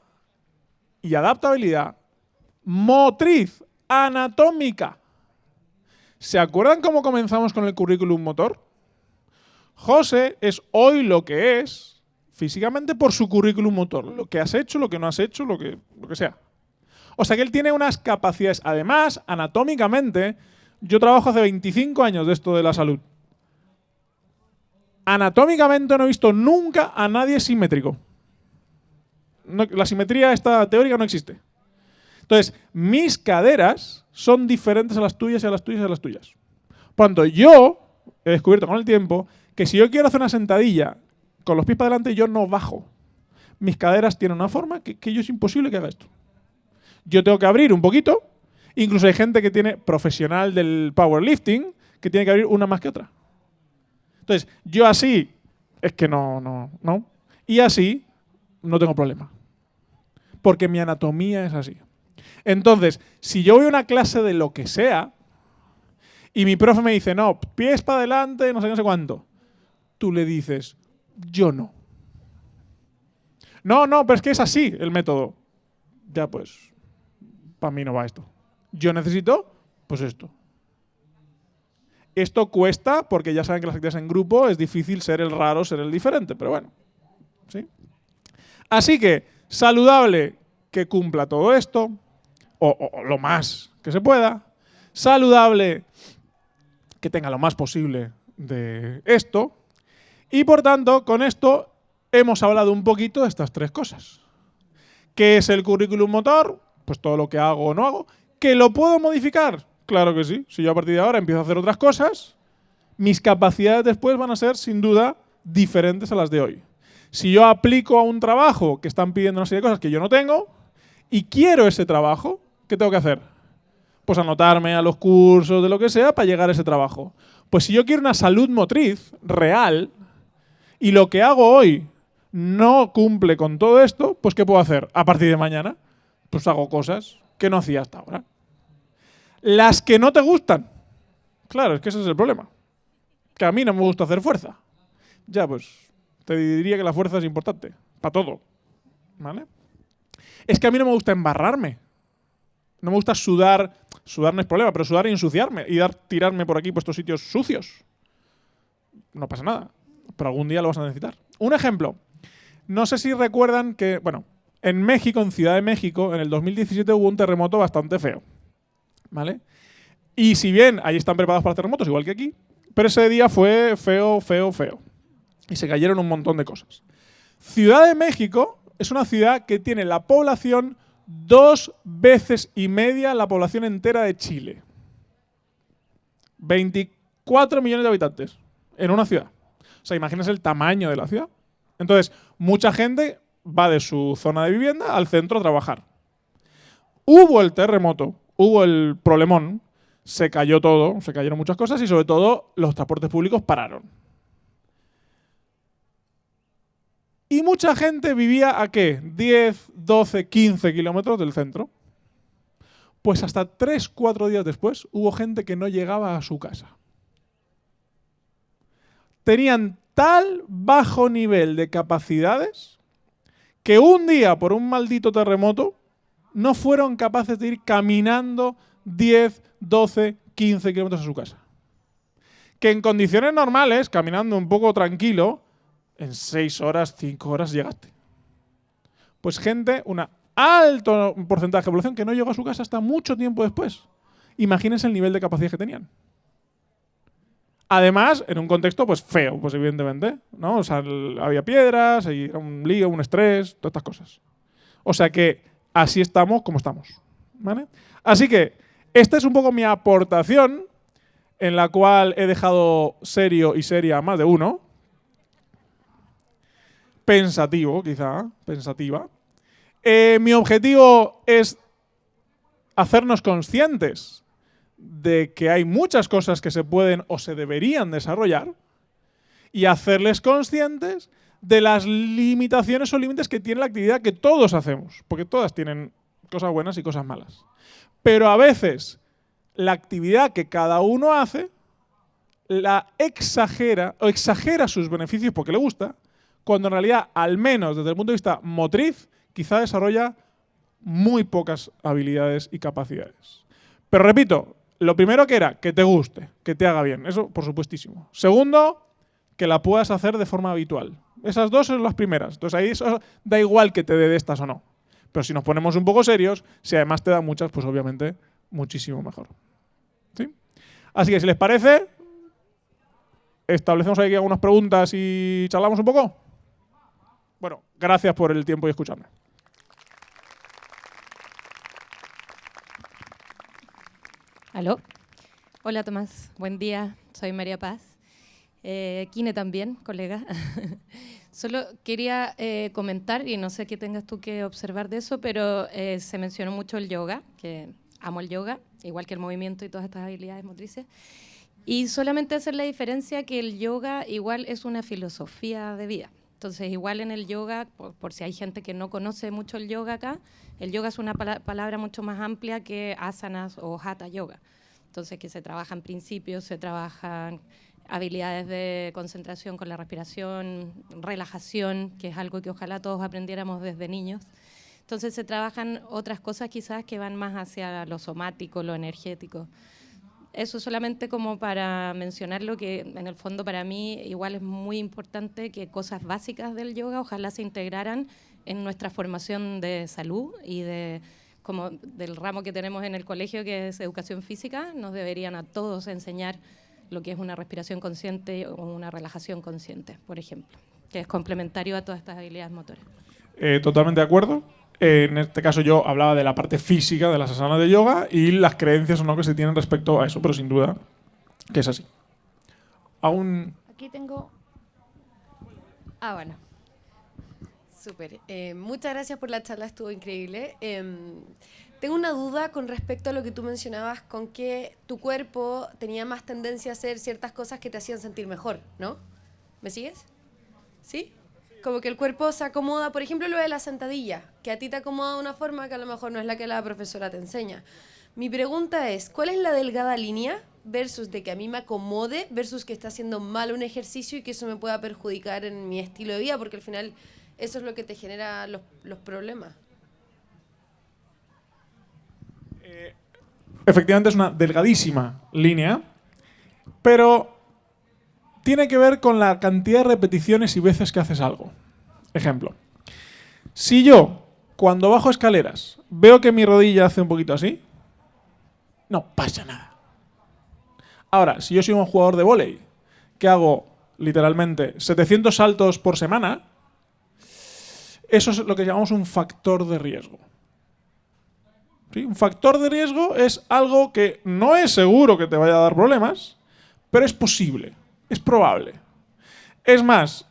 y adaptabilidad motriz, anatómica. ¿Se acuerdan cómo comenzamos con el currículum motor? José es hoy lo que es físicamente por su currículum motor. Lo que has hecho, lo que no has hecho, lo que sea. O sea que él tiene unas capacidades. Además, anatómicamente, yo trabajo hace 25 años de esto de la salud. Anatómicamente no he visto nunca a nadie simétrico. No, la simetría esta teórica no existe. Entonces, mis caderas son diferentes a las tuyas y a las tuyas y a las tuyas. Por tanto, yo he descubierto con el tiempo que si yo quiero hacer una sentadilla con los pies para adelante, yo no bajo. Mis caderas tienen una forma que yo es imposible que haga esto. Yo tengo que abrir un poquito. Incluso hay gente que tiene profesional del powerlifting que tiene que abrir una más que otra. Entonces, yo así es que no. Y así no tengo problema. Porque mi anatomía es así. Entonces, si yo voy a una clase de lo que sea y mi profe me dice, no, pies para adelante, no sé cuánto, tú le dices, yo no. No, pero es que es así el método. Ya pues, para mí no va esto. Yo necesito, pues esto. Esto cuesta porque ya saben que las actividades en grupo es difícil ser el raro, ser el diferente, pero bueno. ¿Sí? Así que, saludable que cumpla todo esto, o lo más que se pueda. Saludable que tenga lo más posible de esto. Y por tanto, con esto hemos hablado un poquito de estas tres cosas. ¿Qué es el currículum motor? Pues todo lo que hago o no hago. ¿Que lo puedo modificar? Claro que sí. Si yo a partir de ahora empiezo a hacer otras cosas, mis capacidades después van a ser, sin duda, diferentes a las de hoy. Si yo aplico a un trabajo que están pidiendo una serie de cosas que yo no tengo y quiero ese trabajo, ¿qué tengo que hacer? Pues anotarme a los cursos de lo que sea para llegar a ese trabajo. Pues si yo quiero una salud motriz real y lo que hago hoy no cumple con todo esto, pues ¿qué puedo hacer? A partir de mañana, pues hago cosas que no hacía hasta ahora. Las que no te gustan. Claro, es que ese es el problema. Que a mí no me gusta hacer fuerza. Ya, pues te diría que la fuerza es importante. Para todo. ¿Vale? Es que a mí no me gusta embarrarme. No me gusta sudar. Sudar no es problema, pero sudar y ensuciarme. Y tirarme por aquí por estos sitios sucios. No pasa nada. Pero algún día lo vas a necesitar. Un ejemplo. No sé si recuerdan que, bueno, en México, en Ciudad de México, en el 2017 hubo un terremoto bastante feo. ¿Vale? Y si bien ahí están preparados para terremotos, igual que aquí, pero ese día fue feo. Y se cayeron un montón de cosas. Ciudad de México es una ciudad que tiene la población 2,5 veces la población entera de Chile. 24 millones de habitantes en una ciudad. O sea, imagínense el tamaño de la ciudad. Entonces, mucha gente va de su zona de vivienda al centro a trabajar. Hubo el terremoto, hubo el problemón, se cayó todo, se cayeron muchas cosas y sobre todo los transportes públicos pararon. Y mucha gente vivía ¿a qué? 10, 12, 15 kilómetros del centro. Pues hasta 3, 4 días después hubo gente que no llegaba a su casa. Tenían tal bajo nivel de capacidades que un día, por un maldito terremoto, no fueron capaces de ir caminando 10, 12, 15 kilómetros a su casa. Que en condiciones normales, caminando un poco tranquilo, en 6 horas, 5 horas llegaste. Pues gente, un alto porcentaje de población que no llegó a su casa hasta mucho tiempo después. Imagínense el nivel de capacidad que tenían. Además, en un contexto pues feo, pues evidentemente, ¿no? O sea, había piedras, era un lío, un estrés, todas estas cosas. O sea que así estamos como estamos, ¿vale? Así que esta es un poco mi aportación, en la cual he dejado serio y seria a más de uno. Pensativo, quizá, pensativa. Mi objetivo es hacernos conscientes de que hay muchas cosas que se pueden o se deberían desarrollar y hacerles conscientes de las limitaciones o límites que tiene la actividad que todos hacemos, porque todas tienen cosas buenas y cosas malas. Pero a veces la actividad que cada uno hace la exagera o exagera sus beneficios porque le gusta, cuando en realidad, al menos desde el punto de vista motriz, quizá desarrolla muy pocas habilidades y capacidades. Pero repito, lo primero que era que te guste, que te haga bien, eso por supuestísimo. Segundo, que la puedas hacer de forma habitual. Esas dos son las primeras. Entonces ahí eso da igual que te dé de estas o no. Pero si nos ponemos un poco serios, si además te da muchas, pues obviamente muchísimo mejor. ¿Sí? Así que si les parece, establecemos aquí algunas preguntas y charlamos un poco. Bueno, gracias por el tiempo y escucharme. ¿Aló? Hola Tomás, buen día, soy María Paz. Kine también, colega. Solo quería comentar, y no sé qué tengas tú que observar de eso, pero se mencionó mucho el yoga, que amo el yoga, igual que el movimiento y todas estas habilidades motrices. Y solamente hacer la diferencia que el yoga igual es una filosofía de vida. Entonces, igual en el yoga, por si hay gente que no conoce mucho el yoga acá, el yoga es una palabra mucho más amplia que asanas o hatha yoga. Entonces, que se trabajan principios, se trabajan habilidades de concentración con la respiración, relajación, que es algo que ojalá todos aprendiéramos desde niños. Entonces, se trabajan otras cosas quizás que van más hacia lo somático, lo energético. Eso solamente como para mencionarlo, que en el fondo para mí igual es muy importante que cosas básicas del yoga ojalá se integraran en nuestra formación de salud y como del ramo que tenemos en el colegio, que es educación física. Nos deberían a todos enseñar lo que es una respiración consciente o una relajación consciente, por ejemplo, que es complementario a todas estas habilidades motoras. Totalmente de acuerdo. En este caso yo hablaba de la parte física de las asanas de yoga y las creencias o no que se tienen respecto a eso, pero sin duda que es así. Aún... Aquí tengo... bueno. Súper. Muchas gracias por la charla, estuvo increíble. Tengo una duda con respecto a lo que tú mencionabas, con que tu cuerpo tenía más tendencia a hacer ciertas cosas que te hacían sentir mejor, ¿no? ¿Me sigues? ¿Sí? Como que el cuerpo se acomoda, por ejemplo, lo de la sentadilla, que a ti te acomoda de una forma que a lo mejor no es la que la profesora te enseña. Mi pregunta es, ¿cuál es la delgada línea versus de que a mí me acomode versus que está haciendo mal un ejercicio y que eso me pueda perjudicar en mi estilo de vida? Porque al final eso es lo que te genera los problemas. Efectivamente es una delgadísima línea, pero tiene que ver con la cantidad de repeticiones y veces que haces algo. Ejemplo, si yo cuando bajo escaleras veo que mi rodilla hace un poquito así, no pasa nada. Ahora, si yo soy un jugador de vóley que hago literalmente 700 saltos por semana, eso es lo que llamamos un factor de riesgo. ¿Sí? Un factor de riesgo es algo que no es seguro que te vaya a dar problemas, pero es posible. Es probable. Es más,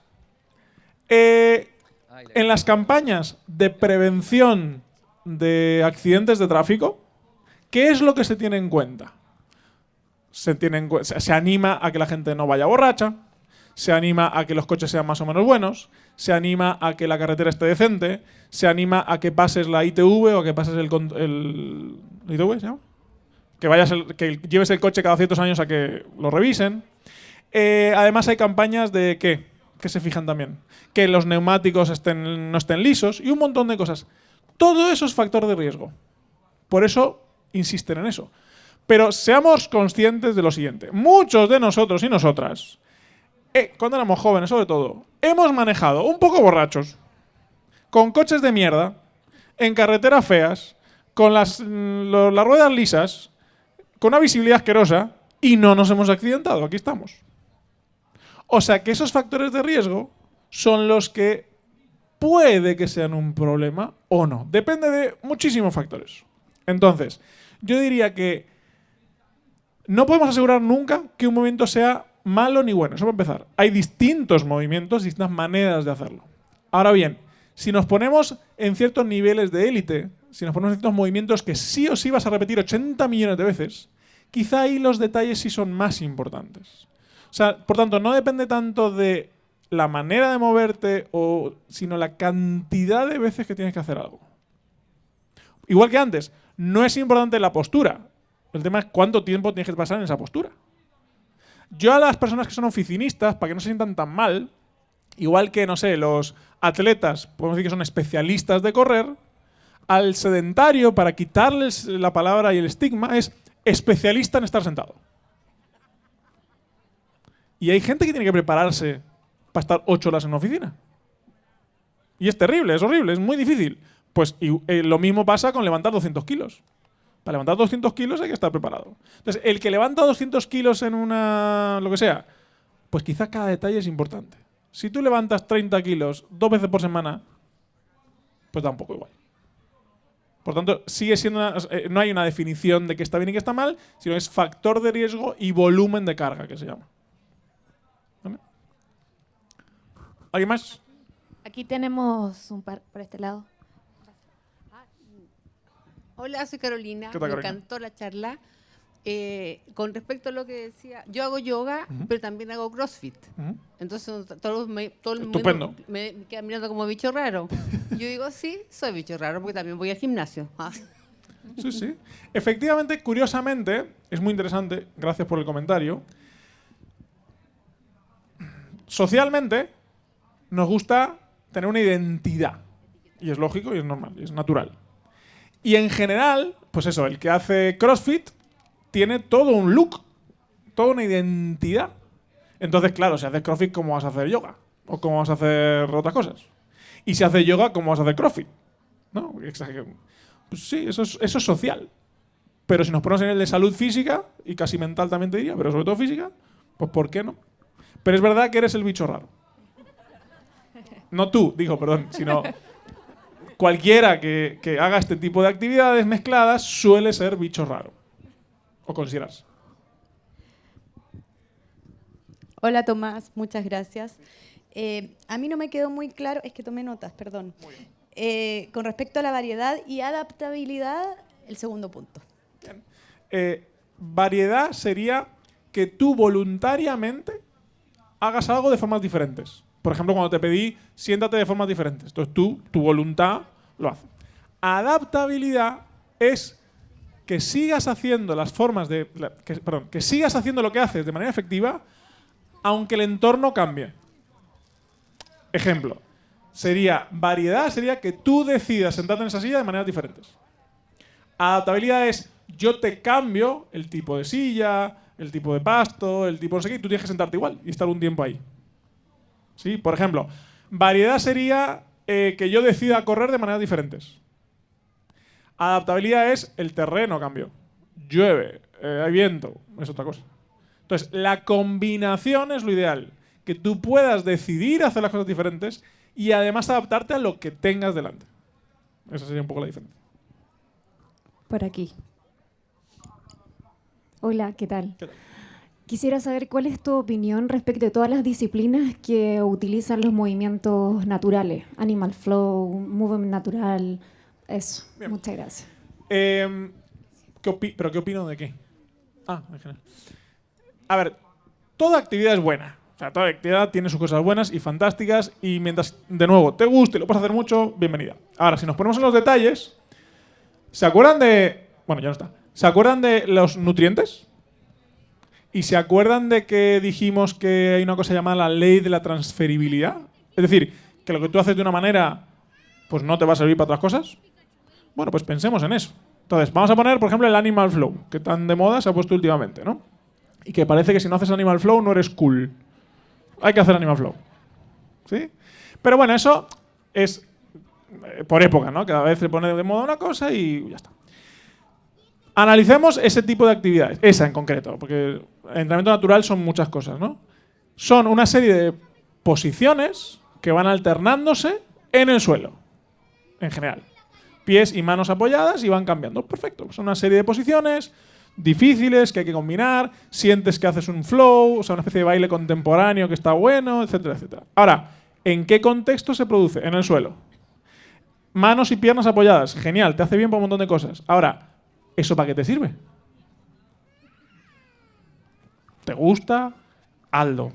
en las campañas de prevención de accidentes de tráfico, ¿qué es lo que se tiene en cuenta? Se anima a que la gente no vaya borracha, se anima a que los coches sean más o menos buenos, se anima a que la carretera esté decente, se anima a que pases la ITV o a que pases el ¿ITV se llama? Que lleves el coche cada ciertos años a que lo revisen. Además hay campañas de que se fijan también, que los neumáticos no estén lisos y un montón de cosas. Todo eso es factor de riesgo. Por eso insisten en eso. Pero seamos conscientes de lo siguiente. Muchos de nosotros y nosotras, cuando éramos jóvenes sobre todo, hemos manejado un poco borrachos, con coches de mierda, en carreteras feas, con las ruedas lisas, con una visibilidad asquerosa y no nos hemos accidentado. Aquí estamos. O sea que esos factores de riesgo son los que puede que sean un problema o no. Depende de muchísimos factores. Entonces, yo diría que no podemos asegurar nunca que un movimiento sea malo ni bueno. Eso para empezar. Hay distintos movimientos, distintas maneras de hacerlo. Ahora bien, si nos ponemos en ciertos niveles de élite, si nos ponemos en ciertos movimientos que sí o sí vas a repetir 80 millones de veces, quizá ahí los detalles sí son más importantes. O sea, por tanto, no depende tanto de la manera de moverte, sino la cantidad de veces que tienes que hacer algo. Igual que antes, no es importante la postura. El tema es cuánto tiempo tienes que pasar en esa postura. Yo a las personas que son oficinistas, para que no se sientan tan mal, igual que, no sé, los atletas, podemos decir que son especialistas de correr, al sedentario, para quitarles la palabra y el estigma, es especialista en estar sentado. Y hay gente que tiene que prepararse para estar 8 horas en una oficina. Y es terrible, es horrible, es muy difícil. Pues lo mismo pasa con levantar 200 kilos. Para levantar 200 kilos hay que estar preparado. Entonces, el que levanta 200 kilos en una... lo que sea, pues quizá cada detalle es importante. Si tú levantas 30 kilos 2 veces por semana, pues da un poco igual. Por tanto, sigue siendo no hay una definición de qué está bien y qué está mal, sino es factor de riesgo y volumen de carga, que se llama. ¿Vale? ¿Alguien más? Aquí tenemos un par por este lado. Hola, soy Carolina. ¿Qué tal, Me Carolina? encantó la charla. Con respecto a lo que decía, yo hago yoga, pero también hago CrossFit. Entonces todo el Estupendo. mundo me queda mirando como bicho raro. Yo digo, sí, soy bicho raro porque también voy al gimnasio. Ah. Sí, sí. Efectivamente, curiosamente, es muy interesante, gracias por el comentario. Socialmente, nos gusta tener una identidad. Y es lógico y es normal, y es natural. Y en general, pues eso, el que hace CrossFit tiene todo un look, toda una identidad. Entonces, claro, si haces CrossFit, ¿cómo vas a hacer yoga? ¿O cómo vas a hacer otras cosas? Y si haces yoga, ¿cómo vas a hacer CrossFit? ¿No? Pues sí, eso es social. Pero si nos ponemos en el de salud física, y casi mental también te diría, pero sobre todo física, pues ¿por qué no? Pero es verdad que eres el bicho raro. No tú, digo, perdón, sino cualquiera que haga este tipo de actividades mezcladas suele ser bicho raro. ¿O consideras? Hola Tomás, muchas gracias. A mí no me quedó muy claro, es que tomé notas, perdón. Con respecto a la variedad y adaptabilidad, el segundo punto. Variedad sería que tú voluntariamente hagas algo de formas diferentes. Por ejemplo, cuando te pedí, siéntate de formas diferentes. Entonces tu voluntad lo hace. Adaptabilidad es que sigas haciendo las formas de... que sigas haciendo lo que haces de manera efectiva, aunque el entorno cambie. Ejemplo. Variedad sería que tú decidas sentarte en esa silla de maneras diferentes. Adaptabilidad es yo te cambio el tipo de silla, el tipo de pasto, el tipo de no sé qué, y tú tienes que sentarte igual y estar un tiempo ahí. ¿Sí? Por ejemplo, variedad sería que yo decida correr de maneras diferentes. Adaptabilidad es el terreno cambió. Llueve, hay viento, es otra cosa. Entonces, la combinación es lo ideal. Que tú puedas decidir hacer las cosas diferentes y además adaptarte a lo que tengas delante. Esa sería un poco la diferencia. Por aquí. Hola, ¿qué tal? ¿Qué tal? Quisiera saber cuál es tu opinión respecto de todas las disciplinas que utilizan los movimientos naturales. Animal flow, movement natural, eso. Bien. Muchas gracias. ¿Pero qué opino de qué? Ah, en general. A ver, toda actividad es buena. O sea, toda actividad tiene sus cosas buenas y fantásticas y mientras, de nuevo, te guste y lo puedes hacer mucho, bienvenida. Ahora, si nos ponemos en los detalles, ¿se acuerdan de... Bueno, ya no está. ¿Se acuerdan de los nutrientes? ¿Y se acuerdan de que dijimos que hay una cosa llamada la ley de la transferibilidad? Es decir, que lo que tú haces de una manera, pues no te va a servir para otras cosas. Bueno, pues pensemos en eso. Entonces, vamos a poner, por ejemplo, el Animal Flow, que tan de moda se ha puesto últimamente, ¿no? Y que parece que si no haces Animal Flow no eres cool. Hay que hacer Animal Flow. ¿Sí? Pero bueno, eso es por época, ¿no? Cada vez se pone de moda una cosa y ya está. Analicemos ese tipo de actividades, esa en concreto, porque el entrenamiento natural son muchas cosas, ¿no? Son una serie de posiciones que van alternándose en el suelo, en general. Pies y manos apoyadas y van cambiando. Perfecto. Son una serie de posiciones difíciles que hay que combinar. Sientes que haces un flow, o sea, una especie de baile contemporáneo que está bueno, etcétera, etcétera. Ahora, ¿en qué contexto se produce? En el suelo. Manos y piernas apoyadas. Genial, te hace bien para un montón de cosas. Ahora, ¿eso para qué te sirve? ¿Te gusta? Hazlo.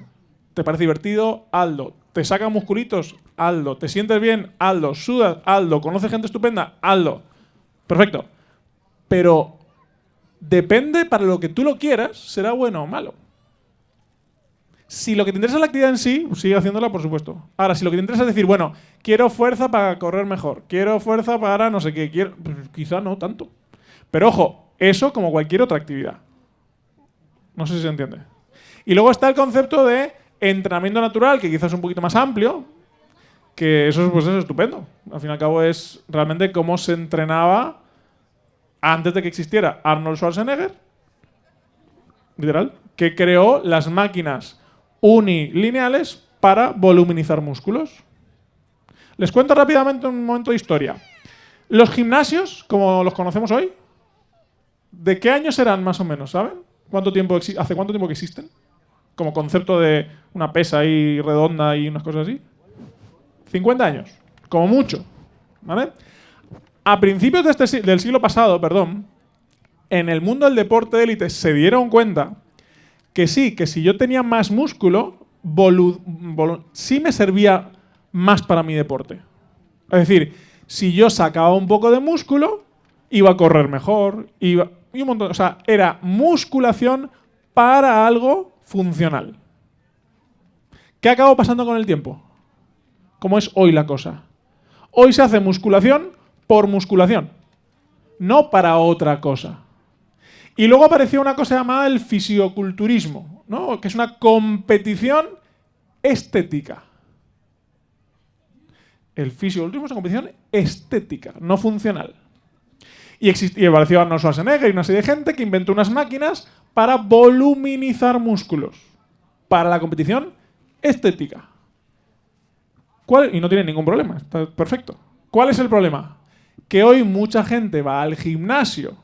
¿Te parece divertido? Hazlo. ¿Te saca musculitos? Hazlo. ¿Te sientes bien? Hazlo. ¿Sudas? Hazlo. ¿Conoces gente estupenda? Hazlo. Perfecto. Pero depende para lo que tú lo quieras, será bueno o malo. Si lo que te interesa es la actividad en sí, sigue haciéndola, por supuesto. Ahora, si lo que te interesa es decir, bueno, quiero fuerza para correr mejor, quiero fuerza para no sé qué, pues quizá no tanto. Pero ojo, eso como cualquier otra actividad. No sé si se entiende. Y luego está el concepto de entrenamiento natural, que quizás es un poquito más amplio, que eso pues, es estupendo. Al fin y al cabo es realmente cómo se entrenaba antes de que existiera Arnold Schwarzenegger, literal, que creó las máquinas unilineales para voluminizar músculos. Les cuento rápidamente un momento de historia. Los gimnasios, como los conocemos hoy, ¿de qué años serán más o menos, saben? ¿Hace cuánto tiempo que existen? Como concepto de una pesa ahí redonda y unas cosas así. 50 años, como mucho, ¿vale? A principios del siglo pasado, en el mundo del deporte de élite se dieron cuenta que sí, que si yo tenía más músculo, sí me servía más para mi deporte. Es decir, si yo sacaba un poco de músculo, iba a correr mejor, y un montón, o sea, era musculación para algo funcional. ¿Qué acabó pasando con el tiempo? ¿Cómo es hoy la cosa? Hoy se hace musculación por musculación, no para otra cosa. Y luego apareció una cosa llamada el fisioculturismo, ¿no? Que es una competición estética. El fisioculturismo es una competición estética, no funcional. Y apareció Arnold Schwarzenegger y una serie de gente que inventó unas máquinas para voluminizar músculos. Para la competición estética. Y no tiene ningún problema, está perfecto. ¿Cuál es el problema? Que hoy mucha gente va al gimnasio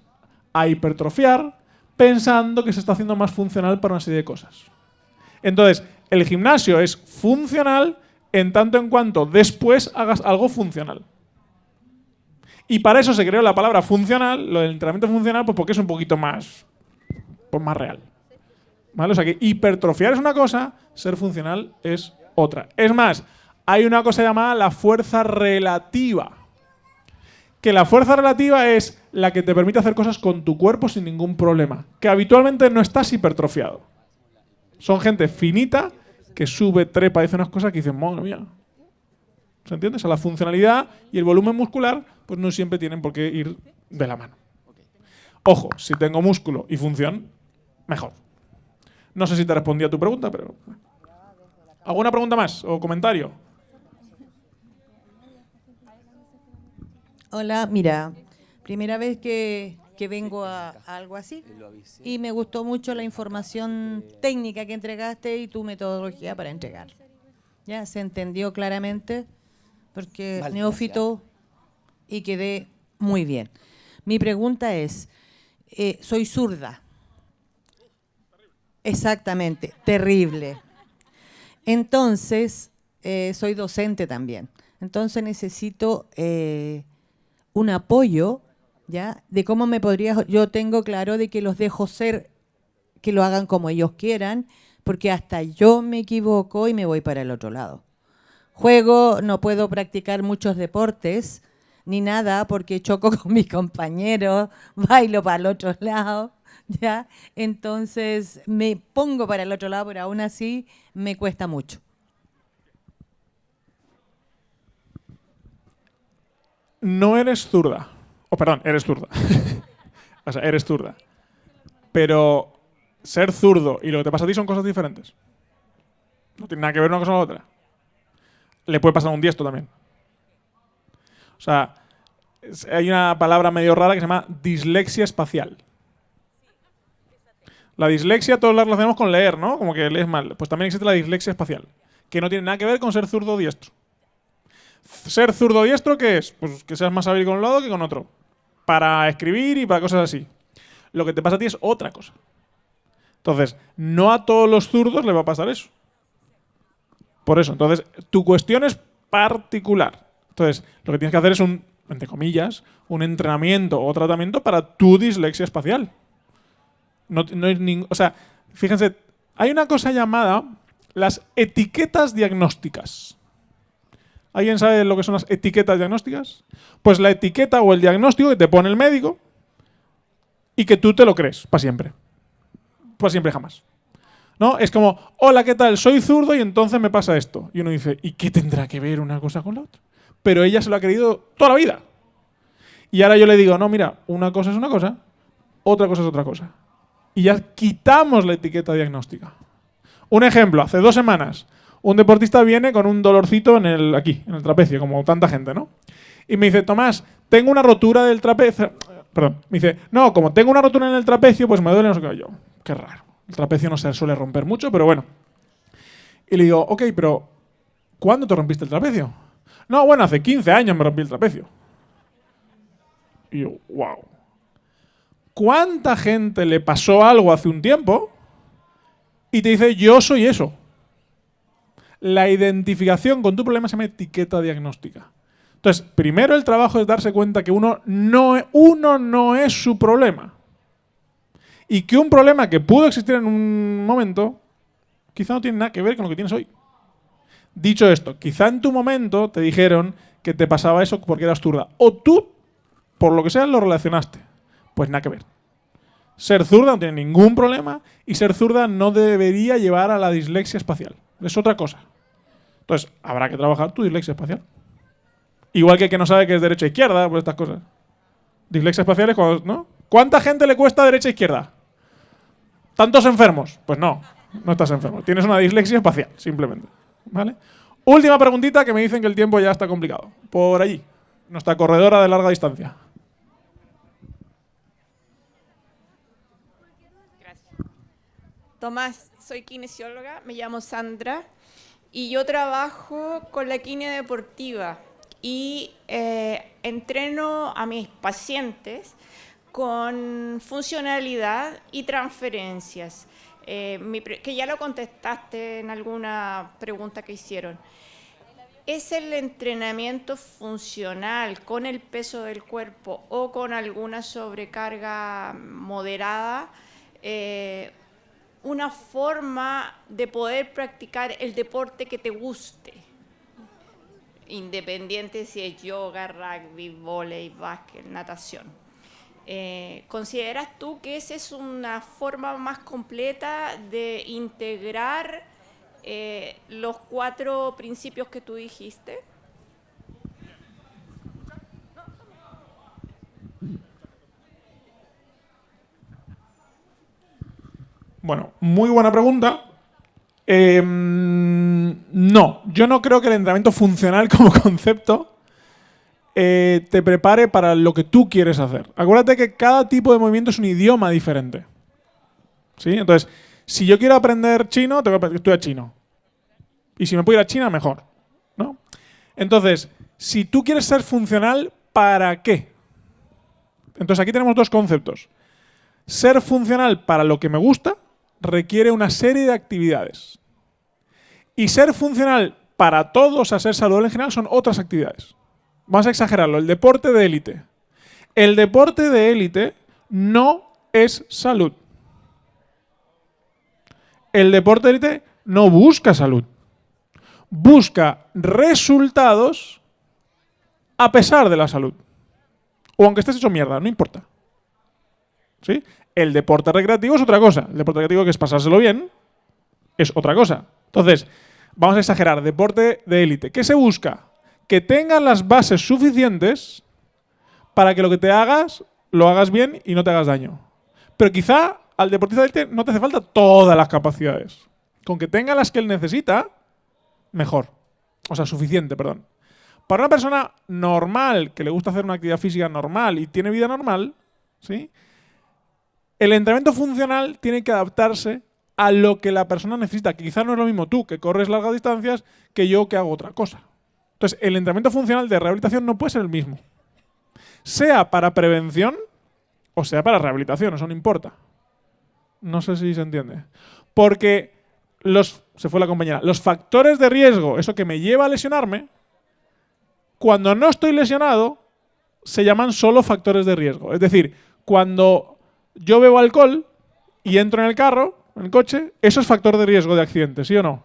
a hipertrofiar pensando que se está haciendo más funcional para una serie de cosas. Entonces, el gimnasio es funcional en tanto en cuanto después hagas algo funcional. Y para eso se creó la palabra funcional, lo del entrenamiento funcional, pues porque es un poquito más, pues más real. ¿Vale? O sea que hipertrofiar es una cosa, ser funcional es otra. Es más, hay una cosa llamada la fuerza relativa. Que la fuerza relativa es la que te permite hacer cosas con tu cuerpo sin ningún problema. Que habitualmente no estás hipertrofiado. Son gente finita que sube, trepa, dice unas cosas que dicen, madre mía. ¿Se entiende? O sea, la funcionalidad y el volumen muscular pues no siempre tienen por qué ir de la mano. Ojo, si tengo músculo y función, mejor. No sé si te respondí a tu pregunta, pero... ¿Alguna pregunta más o comentario? Hola, mira, primera vez que vengo a algo así y me gustó mucho la información técnica que entregaste y tu metodología para entregar. Ya se entendió claramente porque Vale, neófito y quedé muy bien. Mi pregunta es, soy zurda. Exactamente, terrible. Entonces, soy docente también. Entonces necesito un apoyo, ¿ya? De cómo me podría... Yo tengo claro de que los dejo ser, que lo hagan como ellos quieran, porque hasta yo me equivoco y me voy para el otro lado. Juego, no puedo practicar muchos deportes, ni nada, porque choco con mis compañeros, bailo para el otro lado, ¿ya? Entonces me pongo para el otro lado, pero aún así me cuesta mucho. No eres zurda. Perdón, eres zurda. O sea, eres zurda. Pero ser zurdo y lo que te pasa a ti son cosas diferentes. No tiene nada que ver una cosa con la otra. Le puede pasar a un diestro también. O sea, hay una palabra medio rara que se llama dislexia espacial. La dislexia todos la relacionamos con leer, ¿no? Como que lees mal. Pues también existe la dislexia espacial, que no tiene nada que ver con ser zurdo o diestro. ¿Ser zurdo o diestro qué es? Pues que seas más hábil con un lado que con otro. Para escribir y para cosas así. Lo que te pasa a ti es otra cosa. Entonces, no a todos los zurdos les va a pasar eso. Por eso, entonces, tu cuestión es particular. Entonces, lo que tienes que hacer es entre comillas, un entrenamiento o tratamiento para tu dislexia espacial. No es o sea, fíjense, hay una cosa llamada las etiquetas diagnósticas. ¿Alguien sabe lo que son las etiquetas diagnósticas? Pues la etiqueta o el diagnóstico que te pone el médico y que tú te lo crees para siempre. Para siempre jamás. ¿No? Es como, hola, ¿qué tal? Soy zurdo y entonces me pasa esto. Y uno dice, ¿y qué tendrá que ver una cosa con la otra? Pero ella se lo ha creído toda la vida. Y ahora yo le digo, no, mira, una cosa es una cosa, otra cosa es otra cosa. Y ya quitamos la etiqueta diagnóstica. Un ejemplo, hace 2 semanas, un deportista viene con un dolorcito aquí, en el trapecio, como tanta gente, ¿no? Y me dice, Tomás, tengo una rotura del trapecio. Perdón, me dice, no, como tengo una rotura en el trapecio, pues me duele no sé qué. Yo, qué raro. El trapecio no se suele romper mucho, pero bueno. Y le digo, ok, pero ¿cuándo te rompiste el trapecio? No, bueno, hace 15 años me rompí el trapecio. Y yo, wow. ¿Cuánta gente le pasó algo hace un tiempo y te dice, yo soy eso? La identificación con tu problema se llama etiqueta diagnóstica. Entonces, primero el trabajo es darse cuenta que uno no es su problema. Y que un problema que pudo existir en un momento, quizá no tiene nada que ver con lo que tienes hoy. Dicho esto, quizá en tu momento te dijeron que te pasaba eso porque eras zurda. O tú, por lo que sea, lo relacionaste. Pues nada que ver. Ser zurda no tiene ningún problema y ser zurda no debería llevar a la dislexia espacial. Es otra cosa. Entonces, habrá que trabajar tu dislexia espacial. Igual que el que no sabe qué es derecha e izquierda, pues estas cosas. Dislexia espacial es cuando, ¿no? ¿Cuánta gente le cuesta derecha e izquierda? ¿Tantos enfermos? Pues no, no estás enfermo. Tienes una dislexia espacial, simplemente. ¿Vale? Última preguntita que me dicen que el tiempo ya está complicado. Por allí, nuestra corredora de larga distancia. Gracias. Tomás, soy kinesióloga, me llamo Sandra y yo trabajo con la quine deportiva y entreno a mis pacientes con funcionalidad y transferencias, que ya lo contestaste en alguna pregunta que hicieron. ¿Es el entrenamiento funcional con el peso del cuerpo o con alguna sobrecarga moderada una forma de poder practicar el deporte que te guste? Independiente si es yoga, rugby, vóley, básquet, natación. ¿Consideras tú que esa es una forma más completa de integrar los 4 principios que tú dijiste? Bueno, muy buena pregunta. No, yo no creo que el entrenamiento funcional como concepto te prepare para lo que tú quieres hacer. Acuérdate que cada tipo de movimiento es un idioma diferente. ¿Sí? Entonces, si yo quiero aprender chino, tengo que estudiar chino. Y si me puedo ir a China, mejor, ¿no? Entonces, si tú quieres ser funcional, ¿para qué? Entonces, aquí tenemos 2 conceptos. Ser funcional para lo que me gusta requiere una serie de actividades. Y ser funcional para todos, o sea, ser saludable en general, son otras actividades. Vamos a exagerarlo. El deporte de élite. El deporte de élite no es salud. El deporte de élite no busca salud. Busca resultados a pesar de la salud. O aunque estés hecho mierda, no importa. ¿Sí? El deporte recreativo es otra cosa. El deporte recreativo, que es pasárselo bien, es otra cosa. Entonces, vamos a exagerar. Deporte de élite. ¿Qué se busca? Que tengas las bases suficientes para que lo que te hagas, lo hagas bien y no te hagas daño. Pero quizá al deportista de élite no te hace falta todas las capacidades. Con que tenga las que él necesita, mejor. O sea, suficiente, perdón. Para una persona normal, que le gusta hacer una actividad física normal y tiene vida normal, ¿sí? el entrenamiento funcional tiene que adaptarse a lo que la persona necesita, que quizás no es lo mismo tú, que corres largas distancias, que yo, que hago otra cosa. Entonces, el entrenamiento funcional de rehabilitación no puede ser el mismo. Sea para prevención o sea para rehabilitación, eso no importa. No sé si se entiende. Porque se fue la compañera, los factores de riesgo, eso que me lleva a lesionarme, cuando no estoy lesionado, se llaman solo factores de riesgo. Es decir, cuando yo bebo alcohol y entro en el carro, en el coche, eso es factor de riesgo de accidente, ¿sí o no?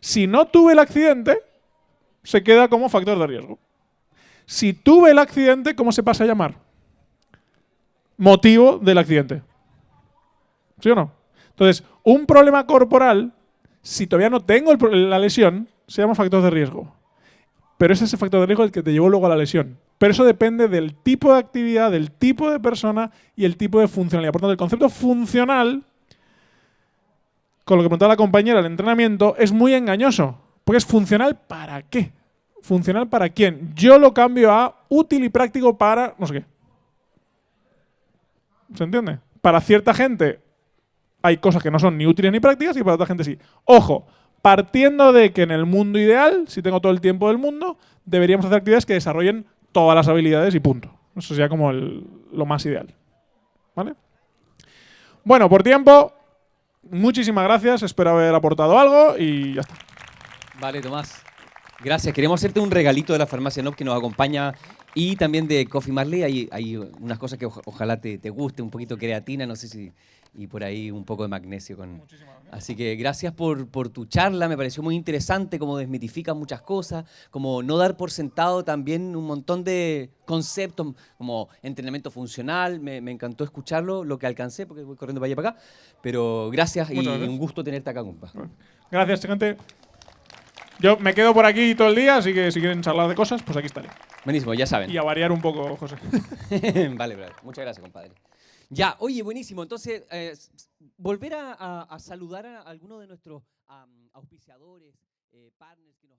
Si no tuve el accidente, se queda como factor de riesgo. Si tuve el accidente, ¿cómo se pasa a llamar? Motivo del accidente. ¿Sí o no? Entonces, un problema corporal, si todavía no tengo la lesión, se llama factor de riesgo. Pero es ese factor de riesgo el que te llevó luego a la lesión. Pero eso depende del tipo de actividad, del tipo de persona y el tipo de funcionalidad. Por tanto, el concepto funcional, con lo que preguntaba la compañera, el entrenamiento, es muy engañoso. Porque es funcional ¿para qué? ¿Funcional para quién? Yo lo cambio a útil y práctico para no sé qué. ¿Se entiende? Para cierta gente hay cosas que no son ni útiles ni prácticas y para otra gente sí. Ojo, partiendo de que en el mundo ideal, si tengo todo el tiempo del mundo, deberíamos hacer actividades que desarrollen todas las habilidades y punto. Eso sería como lo más ideal. ¿Vale? Bueno, por tiempo, muchísimas gracias. Espero haber aportado algo y ya está. Vale, Tomás. Gracias. Queremos hacerte un regalito de la farmacia NOP que nos acompaña y también de Coffee Marley. Hay unas cosas que ojalá te guste, un poquito creatina, no sé si... Y por ahí un poco de magnesio. Así que gracias por tu charla, me pareció muy interesante cómo desmitificas muchas cosas, como no dar por sentado también un montón de conceptos como entrenamiento funcional. Me encantó escucharlo, lo que alcancé, porque voy corriendo para allá y para acá. Pero gracias y un gusto tenerte acá, compa. Gracias, gente. Yo me quedo por aquí todo el día, así que si quieren charlar de cosas, pues aquí estaré. Buenísimo, ya saben. Y a variar un poco, José. Vale, muchas gracias, compadre. Ya, oye, buenísimo. Entonces, volver a saludar a algunos de nuestros auspiciadores, partners que nos